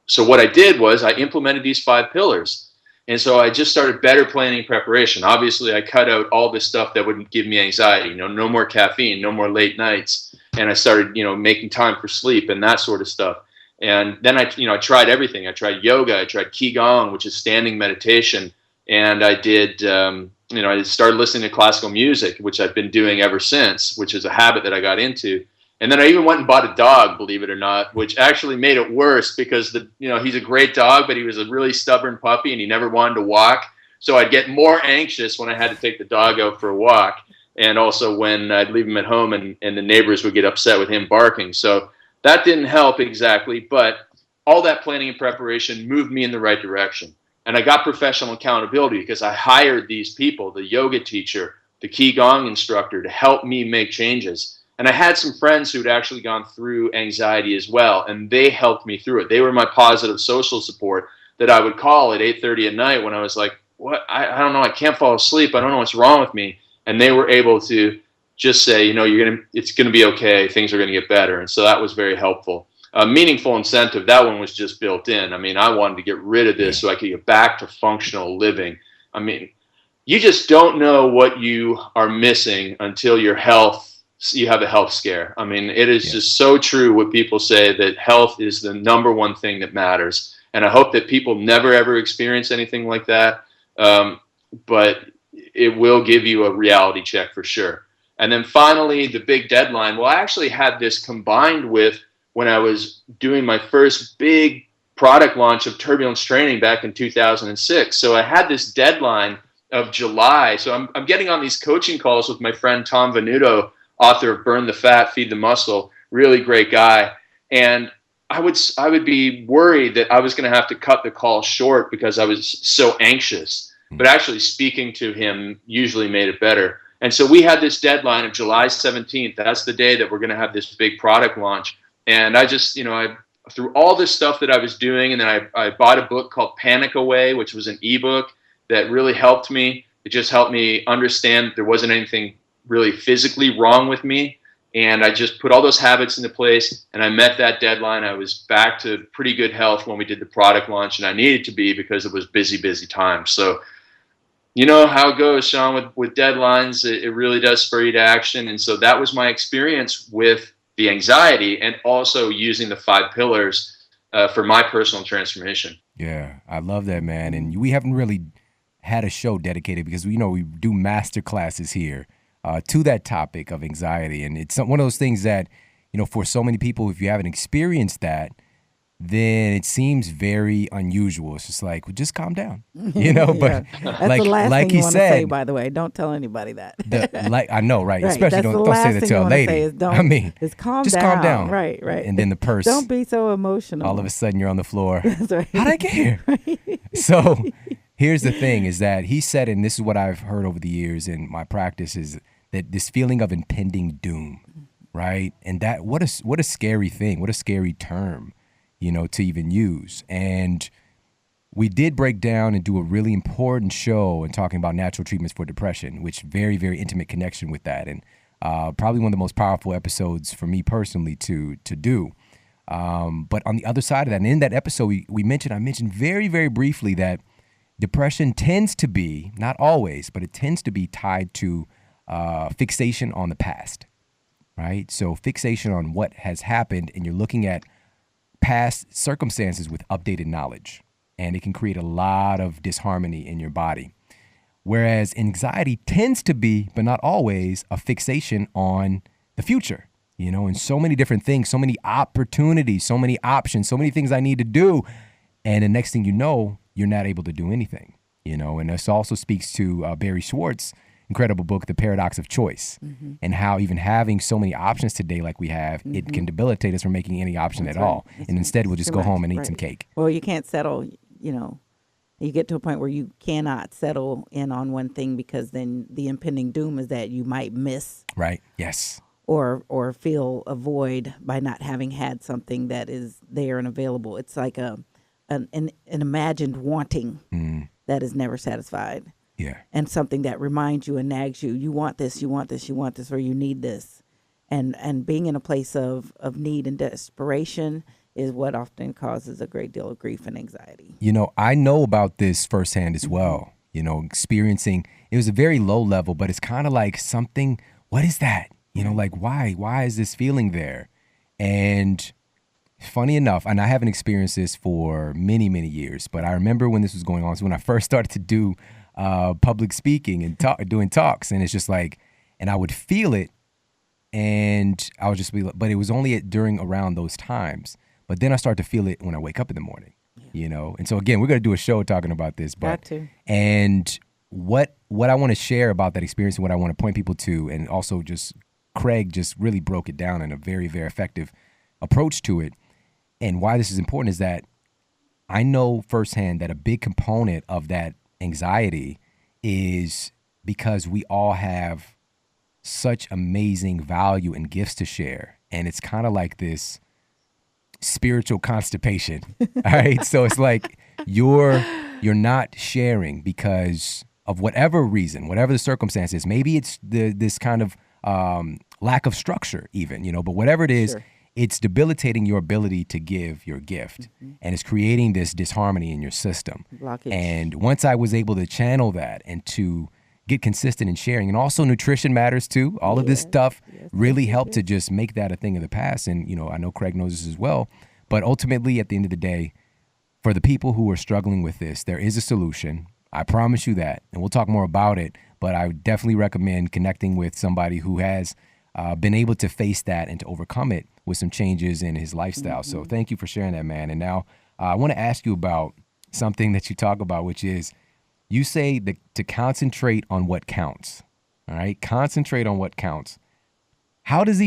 So what I did was I implemented these 5 pillars. And so I just started better planning preparation. Obviously, I cut out all this stuff that would give me anxiety. No more caffeine, no more late nights. And I started, making time for sleep and that sort of stuff. And then I tried everything. I tried yoga. I tried Qigong, which is standing meditation. And I did, I started listening to classical music, which I've been doing ever since, which is a habit that I got into. And then I even went and bought a dog, believe it or not, which actually made it worse because he's a great dog, but he was a really stubborn puppy and he never wanted to walk. So I'd get more anxious when I had to take the dog out for a walk, and also when I'd leave him at home and the neighbors would get upset with him barking. So that didn't help exactly, but all that planning and preparation moved me in the right direction. And I got professional accountability because I hired these people, the yoga teacher, the Qigong instructor, to help me make changes. And I had some friends who'd actually gone through anxiety as well, and they helped me through it. They were my positive social support that I would call at 8:30 at night when I was like, "What? I don't know. I can't fall asleep. I don't know what's wrong with me." And they were able to just say, it's gonna be okay. Things are gonna get better. And so that was very helpful. Meaningful incentive. That one was just built in. I mean, I wanted to get rid of this so I could get back to functional living. I mean, you just don't know what you are missing until you have a health scare. I mean, it is just so true what people say, that health is the number one thing that matters. And I hope that people never, ever experience anything like that. But it will give you a reality check for sure. And then finally, the big deadline. Well, I actually had this combined with when I was doing my first big product launch of Turbulence Training back in 2006. So I had this deadline of July. So I'm getting on these coaching calls with my friend Tom Venuto, author of Burn the Fat, Feed the Muscle, really great guy. And I would be worried that I was going to have to cut the call short because I was so anxious. But actually speaking to him usually made it better. And so we had this deadline of July 17th. That's the day that we're going to have this big product launch. And I just, I through all this stuff that I was doing, and then I bought a book called Panic Away, which was an ebook that really helped me. It just helped me understand that there wasn't anything really physically wrong with me. And I just put all those habits into place, and I met that deadline. I was back to pretty good health when we did the product launch, and I needed to be because it was busy time. So you know how it goes, Shawn, with deadlines. It really does spur you to action. And so that was my experience with the anxiety, and also using the 5 pillars for my personal transformation. Yeah, I love that, man. And we haven't really had a show dedicated because we do master classes here to that topic of anxiety. And it's one of those things that, for so many people, if you haven't experienced that, then it seems very unusual. It's just like, well, just calm down, But that's like, the last like thing you he want said, to say, by the way, don't tell anybody that. I know, right? Especially That's don't say that to a lady. Just calm just down. calm down, right? And then the purse. Don't be so emotional. All of a sudden, you're on the floor. That's right. How'd I get here? So here's the thing: is that he said, and this is what I've heard over the years in my practice, is that this feeling of impending doom, right? And that what a scary thing, what a scary term, to even use. And we did break down and do a really important show and talking about natural treatments for depression, which very, very intimate connection with that. And probably one of the most powerful episodes for me personally to do. But on the other side of that, and in that episode, I mentioned very, very briefly that depression tends to be, not always, but it tends to be tied to fixation on the past, right? So fixation on what has happened, and you're looking at past circumstances with updated knowledge, and it can create a lot of disharmony in your body. Whereas anxiety tends to be, but not always, a fixation on the future, and so many different things, so many opportunities, so many options, so many things I need to do. And the next thing you know, you're not able to do anything, and this also speaks to Barry Schwartz's incredible book, The Paradox of Choice, and how even having so many options today like we have, it can debilitate us from making any option at all. And instead, we'll just go home and eat some cake. Well, you can't settle, you get to a point where you cannot settle in on one thing, because then the impending doom is that you might miss. Right. Yes. Or feel a void by not having had something that is there and available. It's like an imagined wanting that is never satisfied. Yeah. And something that reminds you and nags you. You want this, you want this, you want this, or you need this. And being in a place of need and desperation is what often causes a great deal of grief and anxiety. I know about this firsthand as well. Experiencing, it was a very low level, but it's kind of like something, what is that? Like why is this feeling there? And funny enough, and I haven't experienced this for many, many years, but I remember when this was going on. So when I first started to do public speaking and doing talks, and it's just like, and I would feel it, and I would just be, but it was only during around those times. But then I start to feel it when I wake up in the morning, And so again, we're going to do a show talking about this, but and what I want to share about that experience and what I want to point people to, and also just Craig just really broke it down in a very, very effective approach to it. And why this is important is that I know firsthand that a big component of that anxiety is because we all have such amazing value and gifts to share. And it's kind of like this spiritual constipation. All right. So it's like you're not sharing because of whatever reason, whatever the circumstances. Maybe it's this kind of lack of structure even, but whatever it is, sure, it's debilitating your ability to give your gift, and it's creating this disharmony in your system. Blockage. And once I was able to channel that and to get consistent in sharing, and also nutrition matters too. All of this stuff really helped to just make that a thing of the past. And, I know Craig knows this as well, but ultimately at the end of the day, for the people who are struggling with this, there is a solution. I promise you that. And we'll talk more about it, but I would definitely recommend connecting with somebody who has been able to face that and to overcome it with some changes in his lifestyle. So thank you for sharing that, man. And now I want to ask you about something that you talk about, which is you say that to concentrate on what counts. All right. Concentrate on what counts. How does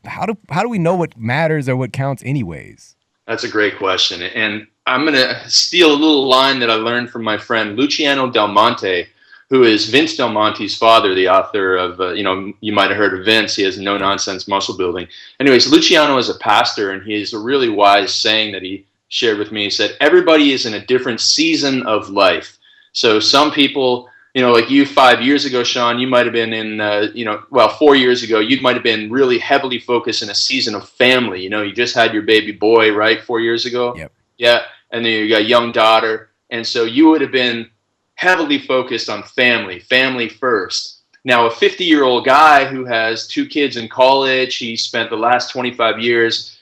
how do we know what matters or what counts anyways? That's a great question. And I'm going to steal a little line that I learned from my friend Luciano Del Monte, who is Vince Del Monte's father, the author of, you might have heard of Vince. He has No Nonsense Muscle Building. Anyways, Luciano is a pastor, and he has a really wise saying that he shared with me. He said, everybody is in a different season of life. So some people, like you 5 years ago, Shawn, you might have been in, 4 years ago, you might have been really heavily focused in a season of family. You just had your baby boy, right, 4 years ago? Yep. Yeah. And then you got a young daughter. And so you would have been heavily focused on family first. Now, a 50-year-old guy who has 2 kids in college, he spent the last 25 years,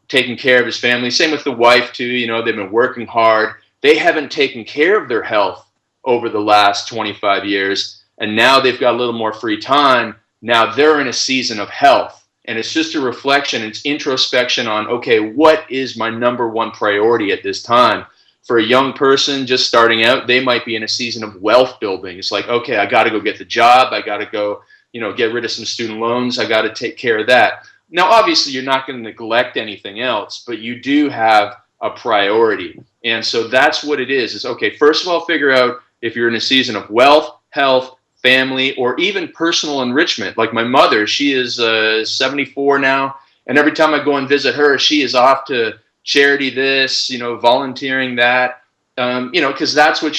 taking care of his family. Same with the wife, too. They've been working hard. They haven't taken care of their health over the last 25 years. And now they've got a little more free time. Now they're in a season of health. And it's just a reflection, it's introspection on, okay, what is my number one priority at this time? For a young person just starting out, they might be in a season of wealth building. It's like, okay, I got to go get the job. I got to go, get rid of some student loans. I got to take care of that. Now, obviously, you're not going to neglect anything else, but you do have a priority. And so that's what it is. It's okay, first of all, figure out if you're in a season of wealth, health, family, or even personal enrichment. Like my mother, she is 74 now. And every time I go and visit her, she is off to charity this, volunteering that, because that's what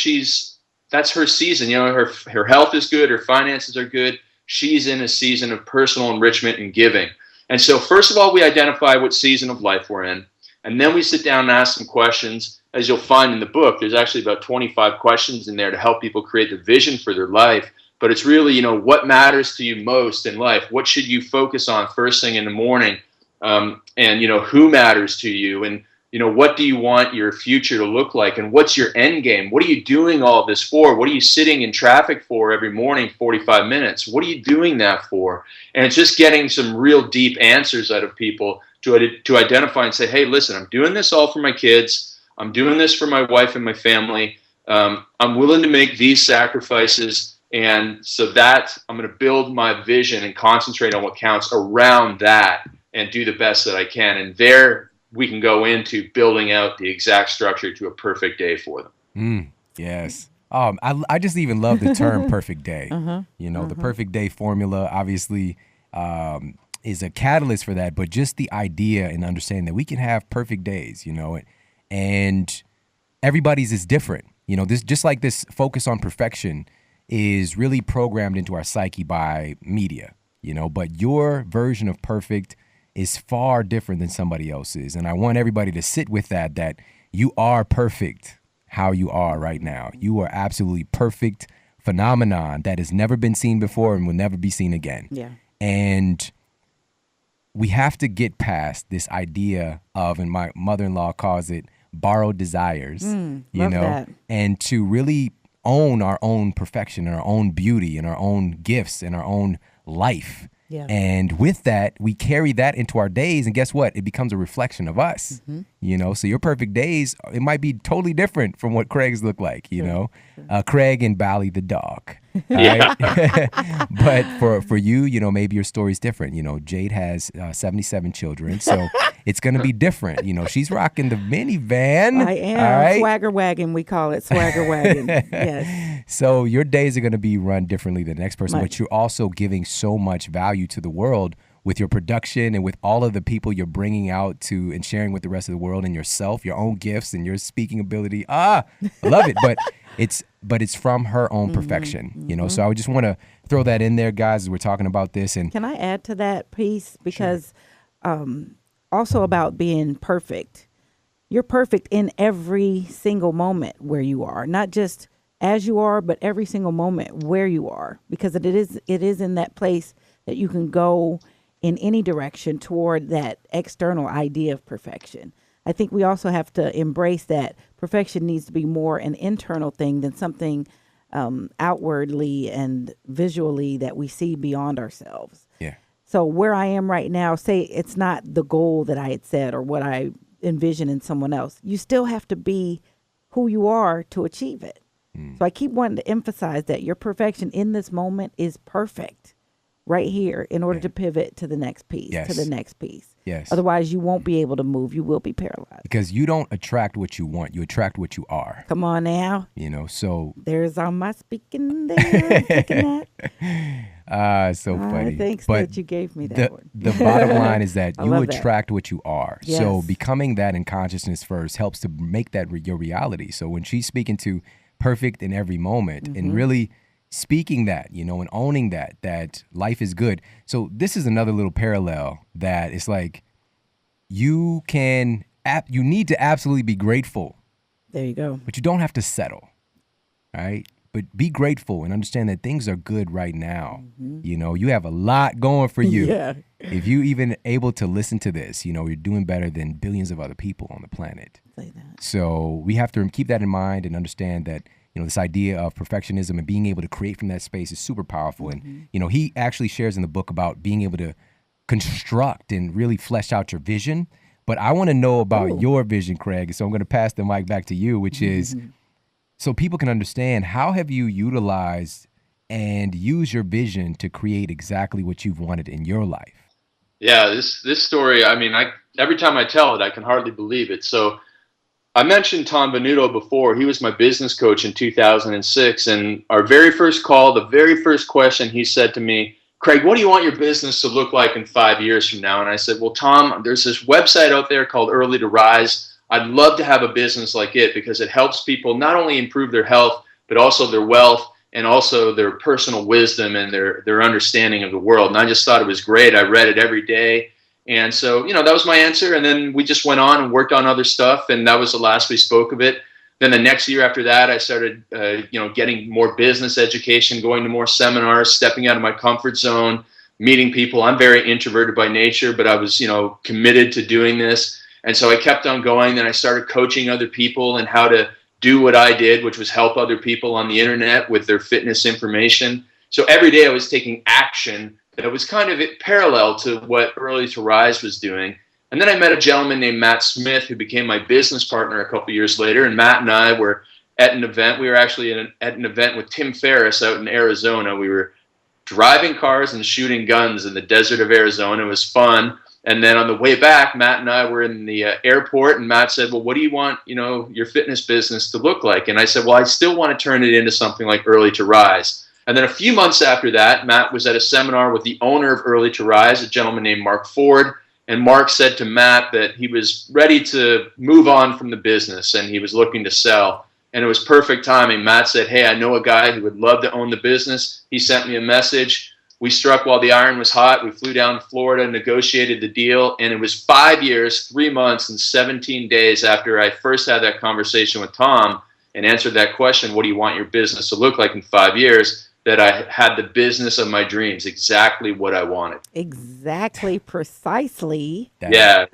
that's her season. Her health is good, her finances are good. She's in a season of personal enrichment and giving. And so first of all, we identify what season of life we're in. And then we sit down and ask some questions. As you'll find in the book, there's actually about 25 questions in there to help people create the vision for their life. But it's really, what matters to you most in life? What should you focus on first thing in the morning? And who matters to you, and what do you want your future to look like, and what's your end game? What are you doing all of this for? What are you sitting in traffic for every morning 45 minutes? What are you doing that for? And it's just getting some real deep answers out of people to identify and say, hey, listen, I'm doing this all for my kids. I'm doing this for my wife and my family. I'm willing to make these sacrifices. And so that I'm going to build my vision and concentrate on what counts around that and do the best that I can. And there we can go into building out the exact structure to a perfect day for them. Yes. I just even love the term perfect day. The perfect day formula obviously is a catalyst for that, but just the idea and understanding that we can have perfect days, and everybody's is different. This just like this focus on perfection is really programmed into our psyche by media, but your version of perfect is far different than somebody else's. And I want everybody to sit with that you are perfect how you are right now. You are absolutely perfect phenomenon that has never been seen before and will never be seen again. Yeah. And we have to get past this idea of, and my mother-in-law calls it, borrowed desires, that. And to really own our own perfection and our own beauty and our own gifts and our own life. Yeah. And with that, we carry that into our days, and guess what? It becomes a reflection of us. So your perfect days, it might be totally different from what Craig's look like, Craig and Bally the dog. Right? But for you, maybe your story's different. Jade has 77 children, so it's going to be different. She's rocking the minivan. I am. All right? Swagger wagon, we call it. Swagger wagon. Yes. So your days are going to be run differently than the next person, but you're also giving so much value to the world with your production and with all of the people you're bringing out to and sharing with the rest of the world, and yourself, your own gifts and your speaking ability. I love it. But it's from her own perfection, So I would just want to throw that in there, guys, as we're talking about this. And can I add to that piece? Because also about being perfect. You're perfect in every single moment where you are, not just as you are, but every single moment where you are, because it is in that place that you can go in any direction toward that external idea of perfection. I think we also have to embrace that perfection needs to be more an internal thing than something outwardly and visually that we see beyond ourselves. Yeah. So where I am right now, say it's not the goal that I had set or what I envision in someone else. You still have to be who you are to achieve it. So I keep wanting to emphasize that your perfection in this moment is perfect. right here in order to pivot to the next piece, Yes. to the next piece. Yes. Otherwise, you won't be able to move. You will be paralyzed. Because you don't attract what you want. You attract what you are. Come on now. So. There's all my speaking there. Speaking that. So funny. Thanks but that you gave me that one. The bottom line is that you love attract what you are. Yes. So becoming that in consciousness first helps to make that your reality. So when she's speaking to perfect in every moment and really speaking that, and owning that life is good. So this is another little parallel that it's like you need to absolutely be grateful. There you go. But you don't have to settle, right? But be grateful and understand that things are good right now. You have a lot going for you. Yeah. If you even able to listen to this, you're doing better than billions of other people on the planet. Say that. So we have to keep that in mind and understand that, this idea of perfectionism and being able to create from that space is super powerful. And, he actually shares in the book about being able to construct and really flesh out your vision. But I want to know about your vision, Craig. So I'm going to pass the mic back to you, which is so people can understand, how have you utilized and used your vision to create exactly what you've wanted in your life? Yeah, this story, every time I tell it, I can hardly believe it. So I mentioned Tom Venuto before. He was my business coach in 2006. And our very first call, the very first question he said to me, Craig, what do you want your business to look like in 5 years from now? And I said, well, Tom, there's this website out there called Early to Rise. I'd love to have a business like it because it helps people not only improve their health, but also their wealth and also their personal wisdom and their understanding of the world. And I just thought it was great. I read it every day. And so, that was my answer. And then we just went on and worked on other stuff. And that was the last we spoke of it. Then the next year after that, I started, getting more business education, going to more seminars, stepping out of my comfort zone, meeting people. I'm very introverted by nature, but I was, committed to doing this. And so I kept on going. Then I started coaching other people and how to do what I did, which was help other people on the internet with their fitness information. So every day I was taking action that was kind of parallel to what Early to Rise was doing. And then I met a gentleman named Matt Smith, who became my business partner a couple years later. And Matt and I were at an event. We were actually at an event with Tim Ferriss out in Arizona. We were driving cars and shooting guns in the desert of Arizona. It was fun. And then on the way back, Matt and I were in the airport, and Matt said, well, what do you want, your fitness business to look like? And I said, well, I still want to turn it into something like Early to Rise. And then a few months after that, Matt was at a seminar with the owner of Early to Rise, a gentleman named Mark Ford. And Mark said to Matt that he was ready to move on from the business and he was looking to sell. And it was perfect timing. Matt said, hey, I know a guy who would love to own the business. He sent me a message. We struck while the iron was hot. We flew down to Florida, negotiated the deal. And it was 5 years, 3 months, and 17 days after I first had that conversation with Tom and answered that question, what do you want your business to look like in 5 years, that I had the business of my dreams, exactly what I wanted. Exactly, precisely. Yeah.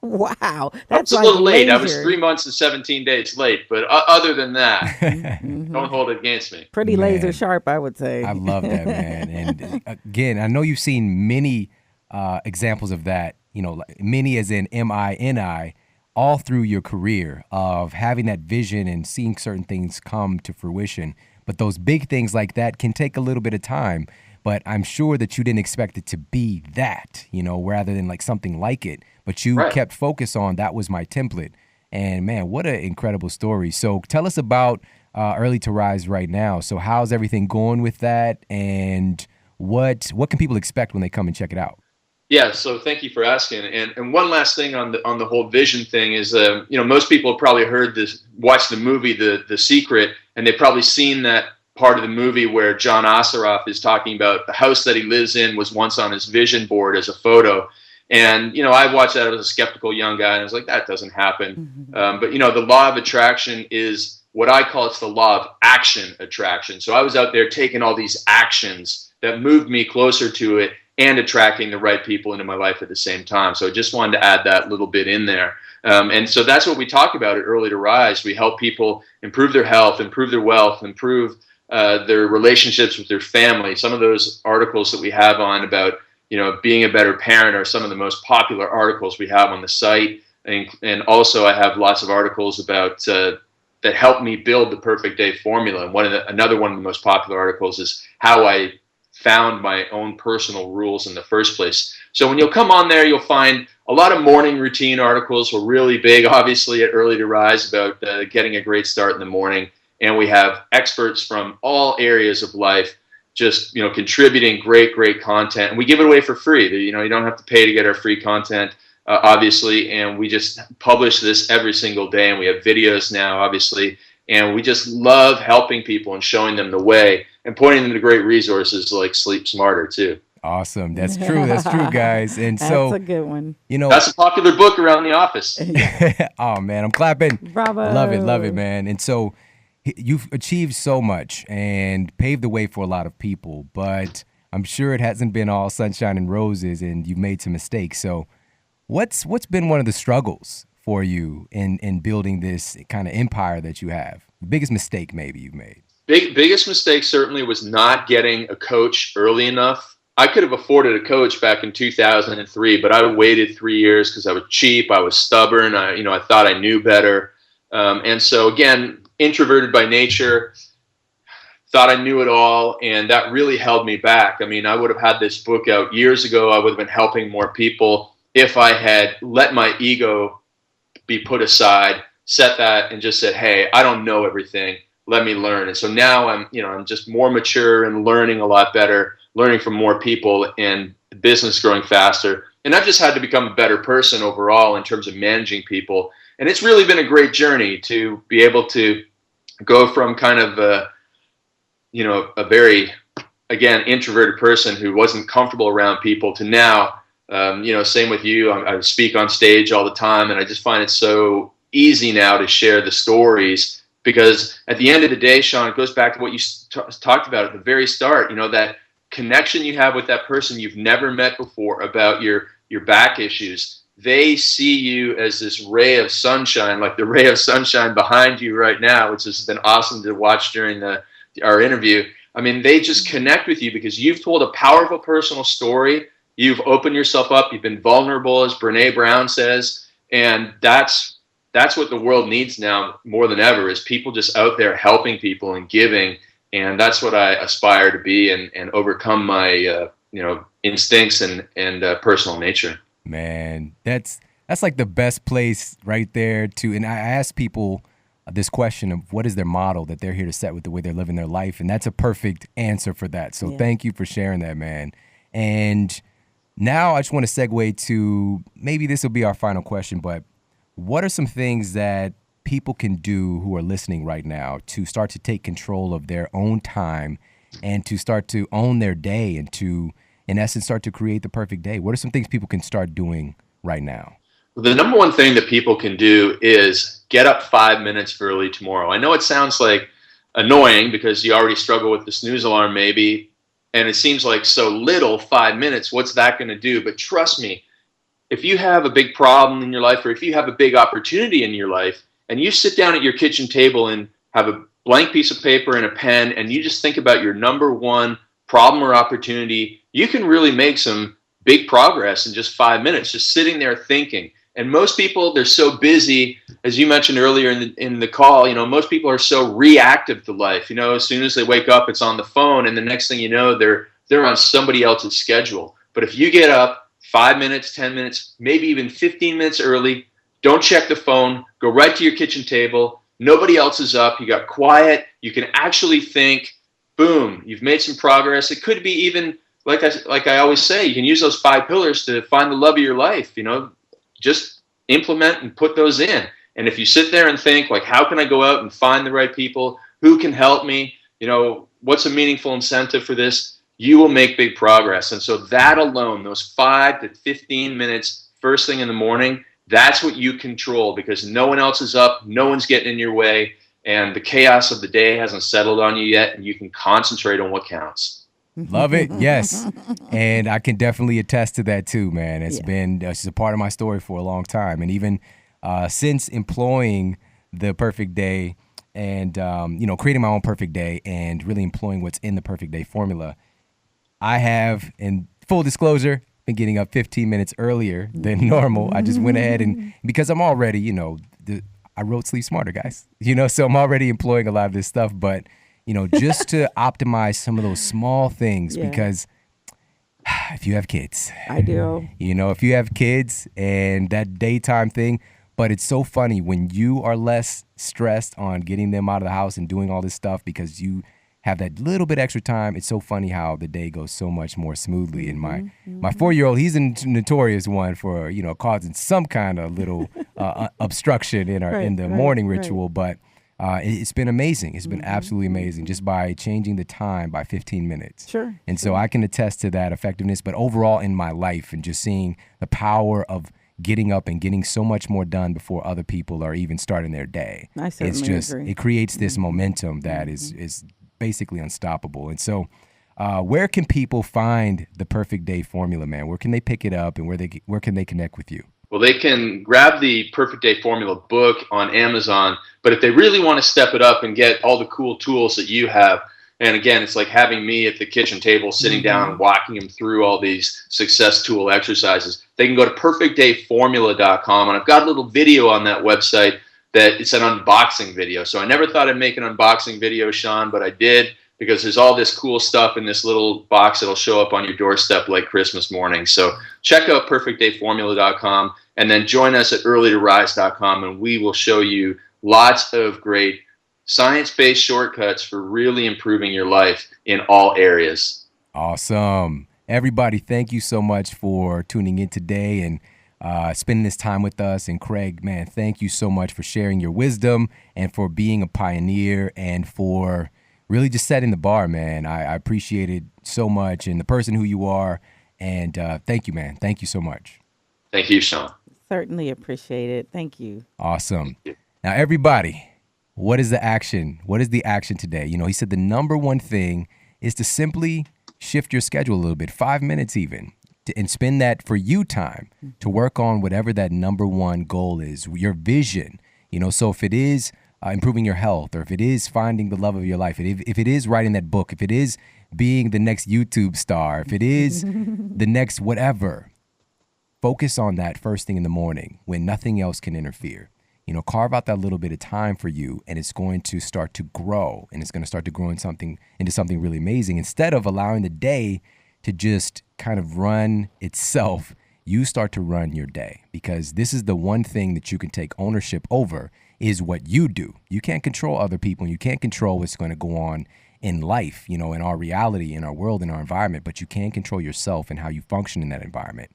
Wow. That's a little late. I was 3 months and 17 days late. But other than that, don't hold it against me. Pretty laser sharp, I would say. I love that, man. And again, I know you've seen many examples of that, many as in MINI, all through your career of having that vision and seeing certain things come to fruition. But those big things like that can take a little bit of time. But I'm sure that you didn't expect it to be that, rather than like something like it. But you kept focus on that was my template. And man, what an incredible story. So tell us about Early to Rise right now. So how's everything going with that? And what can people expect when they come and check it out? Yeah, so thank you for asking. And one last thing on the whole vision thing is, most people have probably watched the movie The Secret, and they've probably seen that part of the movie where John Osseroff is talking about the house that he lives in was once on his vision board as a photo. And, I watched that as a skeptical young guy, and I was like, that doesn't happen. But, the law of attraction is what I call it's the law of action attraction. So I was out there taking all these actions that moved me closer to it and attracting the right people into my life at the same time. So I just wanted to add that little bit in there. And so that's what we talk about at Early to Rise. We help people improve their health, improve their wealth, improve their relationships with their family. Some of those articles that we have on about, being a better parent are some of the most popular articles we have on the site. And also I have lots of articles about that help me build the perfect day formula. And another one of the most popular articles is how I found my own personal rules in the first place. So when you'll come on there, you'll find a lot of morning routine articles. We're really big, obviously, at Early to Rise about getting a great start in the morning. And we have experts from all areas of life just, contributing great content. And we give it away for free. You don't have to pay to get our free content, obviously. And we just publish this every single day. And we have videos now, obviously. And we just love helping people and showing them the way and pointing them to great resources like Sleep Smarter, too. Awesome. That's true. That's true, guys. And so that's a good one. That's a popular book around the office. Oh, man, I'm clapping. Bravo. Love it, man. And so you've achieved so much and paved the way for a lot of people, but I'm sure it hasn't been all sunshine and roses, and you've made some mistakes. So what's been one of the struggles for you in building this kind of empire that you have? The biggest mistake maybe you've made? Biggest mistake certainly was not getting a coach early enough. I could have afforded a coach back in 2003, but I waited 3 years because I was cheap. I was stubborn. I thought I knew better. And so again, introverted by nature, thought I knew it all. And that really held me back. I mean, I would have had this book out years ago. I would have been helping more people if I had let my ego be put aside, set that and just said, hey, I don't know everything. Let me learn. And so now I'm just more mature and learning a lot better, learning from more people, and the business growing faster. And I've just had to become a better person overall in terms of managing people. And it's really been a great journey to be able to go from kind of a very, again, introverted person who wasn't comfortable around people to now, same with you. I speak on stage all the time, and I just find it so easy now to share the stories, because at the end of the day, Shawn, it goes back to what you talked about at the very start, that connection you have with that person you've never met before about your back issues. They see you as this ray of sunshine, like the ray of sunshine behind you right now, which has been awesome to watch during our interview. I mean, they just connect with you because you've told a powerful personal story. You've opened yourself up. You've been vulnerable, as Brene Brown says. And that's what the world needs now more than ever, is people just out there helping people and giving. And that's what I aspire to be, and overcome my instincts and personal nature. Man, that's like the best place right there to. And I ask people this question of what is their model that they're here to set with the way they're living their life, and that's a perfect answer for that. So Thank you for sharing that, man. And now I just want to segue to, maybe this will be our final question, but what are some things that people can do who are listening right now to start to take control of their own time and to start to own their day and to, in essence, start to create the perfect day? What are some things people can start doing right now? The number one thing that people can do is get up 5 minutes early tomorrow. I know it sounds like annoying because you already struggle with the snooze alarm maybe, and it seems like so little, 5 minutes, what's that going to do? But trust me, if you have a big problem in your life, or if you have a big opportunity in your life, and you sit down at your kitchen table and have a blank piece of paper and a pen, and you just think about your number one problem or opportunity, you can really make some big progress in just 5 minutes, just sitting there thinking. And most people, they're so busy, as you mentioned earlier in the call, most people are so reactive to life. As soon as they wake up, it's on the phone, and the next thing you know, they're on somebody else's schedule. But if you get up 5 minutes, 10 minutes, maybe even 15 minutes early, don't check the phone, go right to your kitchen table, nobody else is up, you got quiet, you can actually think, boom, you've made some progress. It could be even, like I always say, you can use those 5 pillars to find the love of your life, just implement and put those in. And if you sit there and think, like, how can I go out and find the right people? Who can help me? What's a meaningful incentive for this? You will make big progress. And so that alone, those 5 to 15 minutes first thing in the morning, that's what you control, because no one else is up, no one's getting in your way, and the chaos of the day hasn't settled on you yet, and you can concentrate on what counts. Love it. Yes. And I can definitely attest to that too, man. It's a part of my story for a long time. And even since employing the perfect day and, creating my own perfect day and really employing what's in the perfect day formula, I have, in full disclosure, been getting up 15 minutes earlier than normal. I just went ahead and, because I'm already, I wrote Sleep Smarter, guys, so I'm already employing a lot of this stuff. But, just to optimize some of those small things. Yeah. Because if you have kids, I do. if you have kids and that daytime thing, but it's so funny when you are less stressed on getting them out of the house and doing all this stuff because you have that little bit extra time. It's so funny how the day goes so much more smoothly. And my 4-year-old, he's a notorious one for, causing some kind of little obstruction in the morning ritual. But it's been amazing. It's been absolutely amazing just by changing the time by 15 minutes. Sure. And so I can attest to that effectiveness, but overall in my life and just seeing the power of getting up and getting so much more done before other people are even starting their day. I certainly agree. It creates this momentum that is basically unstoppable. And so where can people find the Perfect Day Formula, man? Where can they pick it up and where can they connect with you? Well, they can grab the Perfect Day Formula book on Amazon, but if they really want to step it up and get all the cool tools that you have, and again, it's like having me at the kitchen table, sitting down and walking them through all these success tool exercises, they can go to perfectdayformula.com, and I've got a little video on that website that it's an unboxing video. So I never thought I'd make an unboxing video, Shawn, but I did, because there's all this cool stuff in this little box that'll show up on your doorstep like Christmas morning. So check out perfectdayformula.com and then join us at earlytorise.com, and we will show you lots of great science-based shortcuts for really improving your life in all areas. Awesome. Everybody, thank you so much for tuning in today and spending this time with us. And Craig, man, thank you so much for sharing your wisdom and for being a pioneer and for really just setting the bar, man. I appreciate it so much and the person who you are. And thank you, man. Thank you so much. Thank you, Shawn. Certainly appreciate it. Thank you. Awesome. Now, everybody, what is the action? What is the action today? He said the number one thing is to simply shift your schedule a little bit, 5 minutes even, and spend that for you time to work on whatever that number one goal is, your vision. So if it is improving your health, or if it is finding the love of your life, if it is writing that book, if it is being the next YouTube star, if it is the next whatever, focus on that first thing in the morning when nothing else can interfere. Carve out that little bit of time for you, and it's going to start to grow, and it's going to start to grow into something really amazing. Instead of allowing the day to just kind of run itself, you start to run your day, because this is the one thing that you can take ownership over is what you do. You can't control other people, and you can't control what's going to go on in life, in our reality, in our world, in our environment, but you can control yourself and how you function in that environment.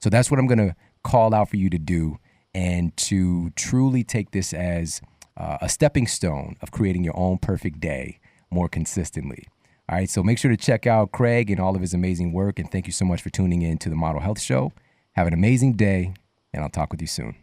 So that's what I'm going to call out for you to do, and to truly take this as a stepping stone of creating your own perfect day more consistently. All right, so make sure to check out Craig and all of his amazing work, and thank you so much for tuning in to the Model Health Show. Have an amazing day, and I'll talk with you soon.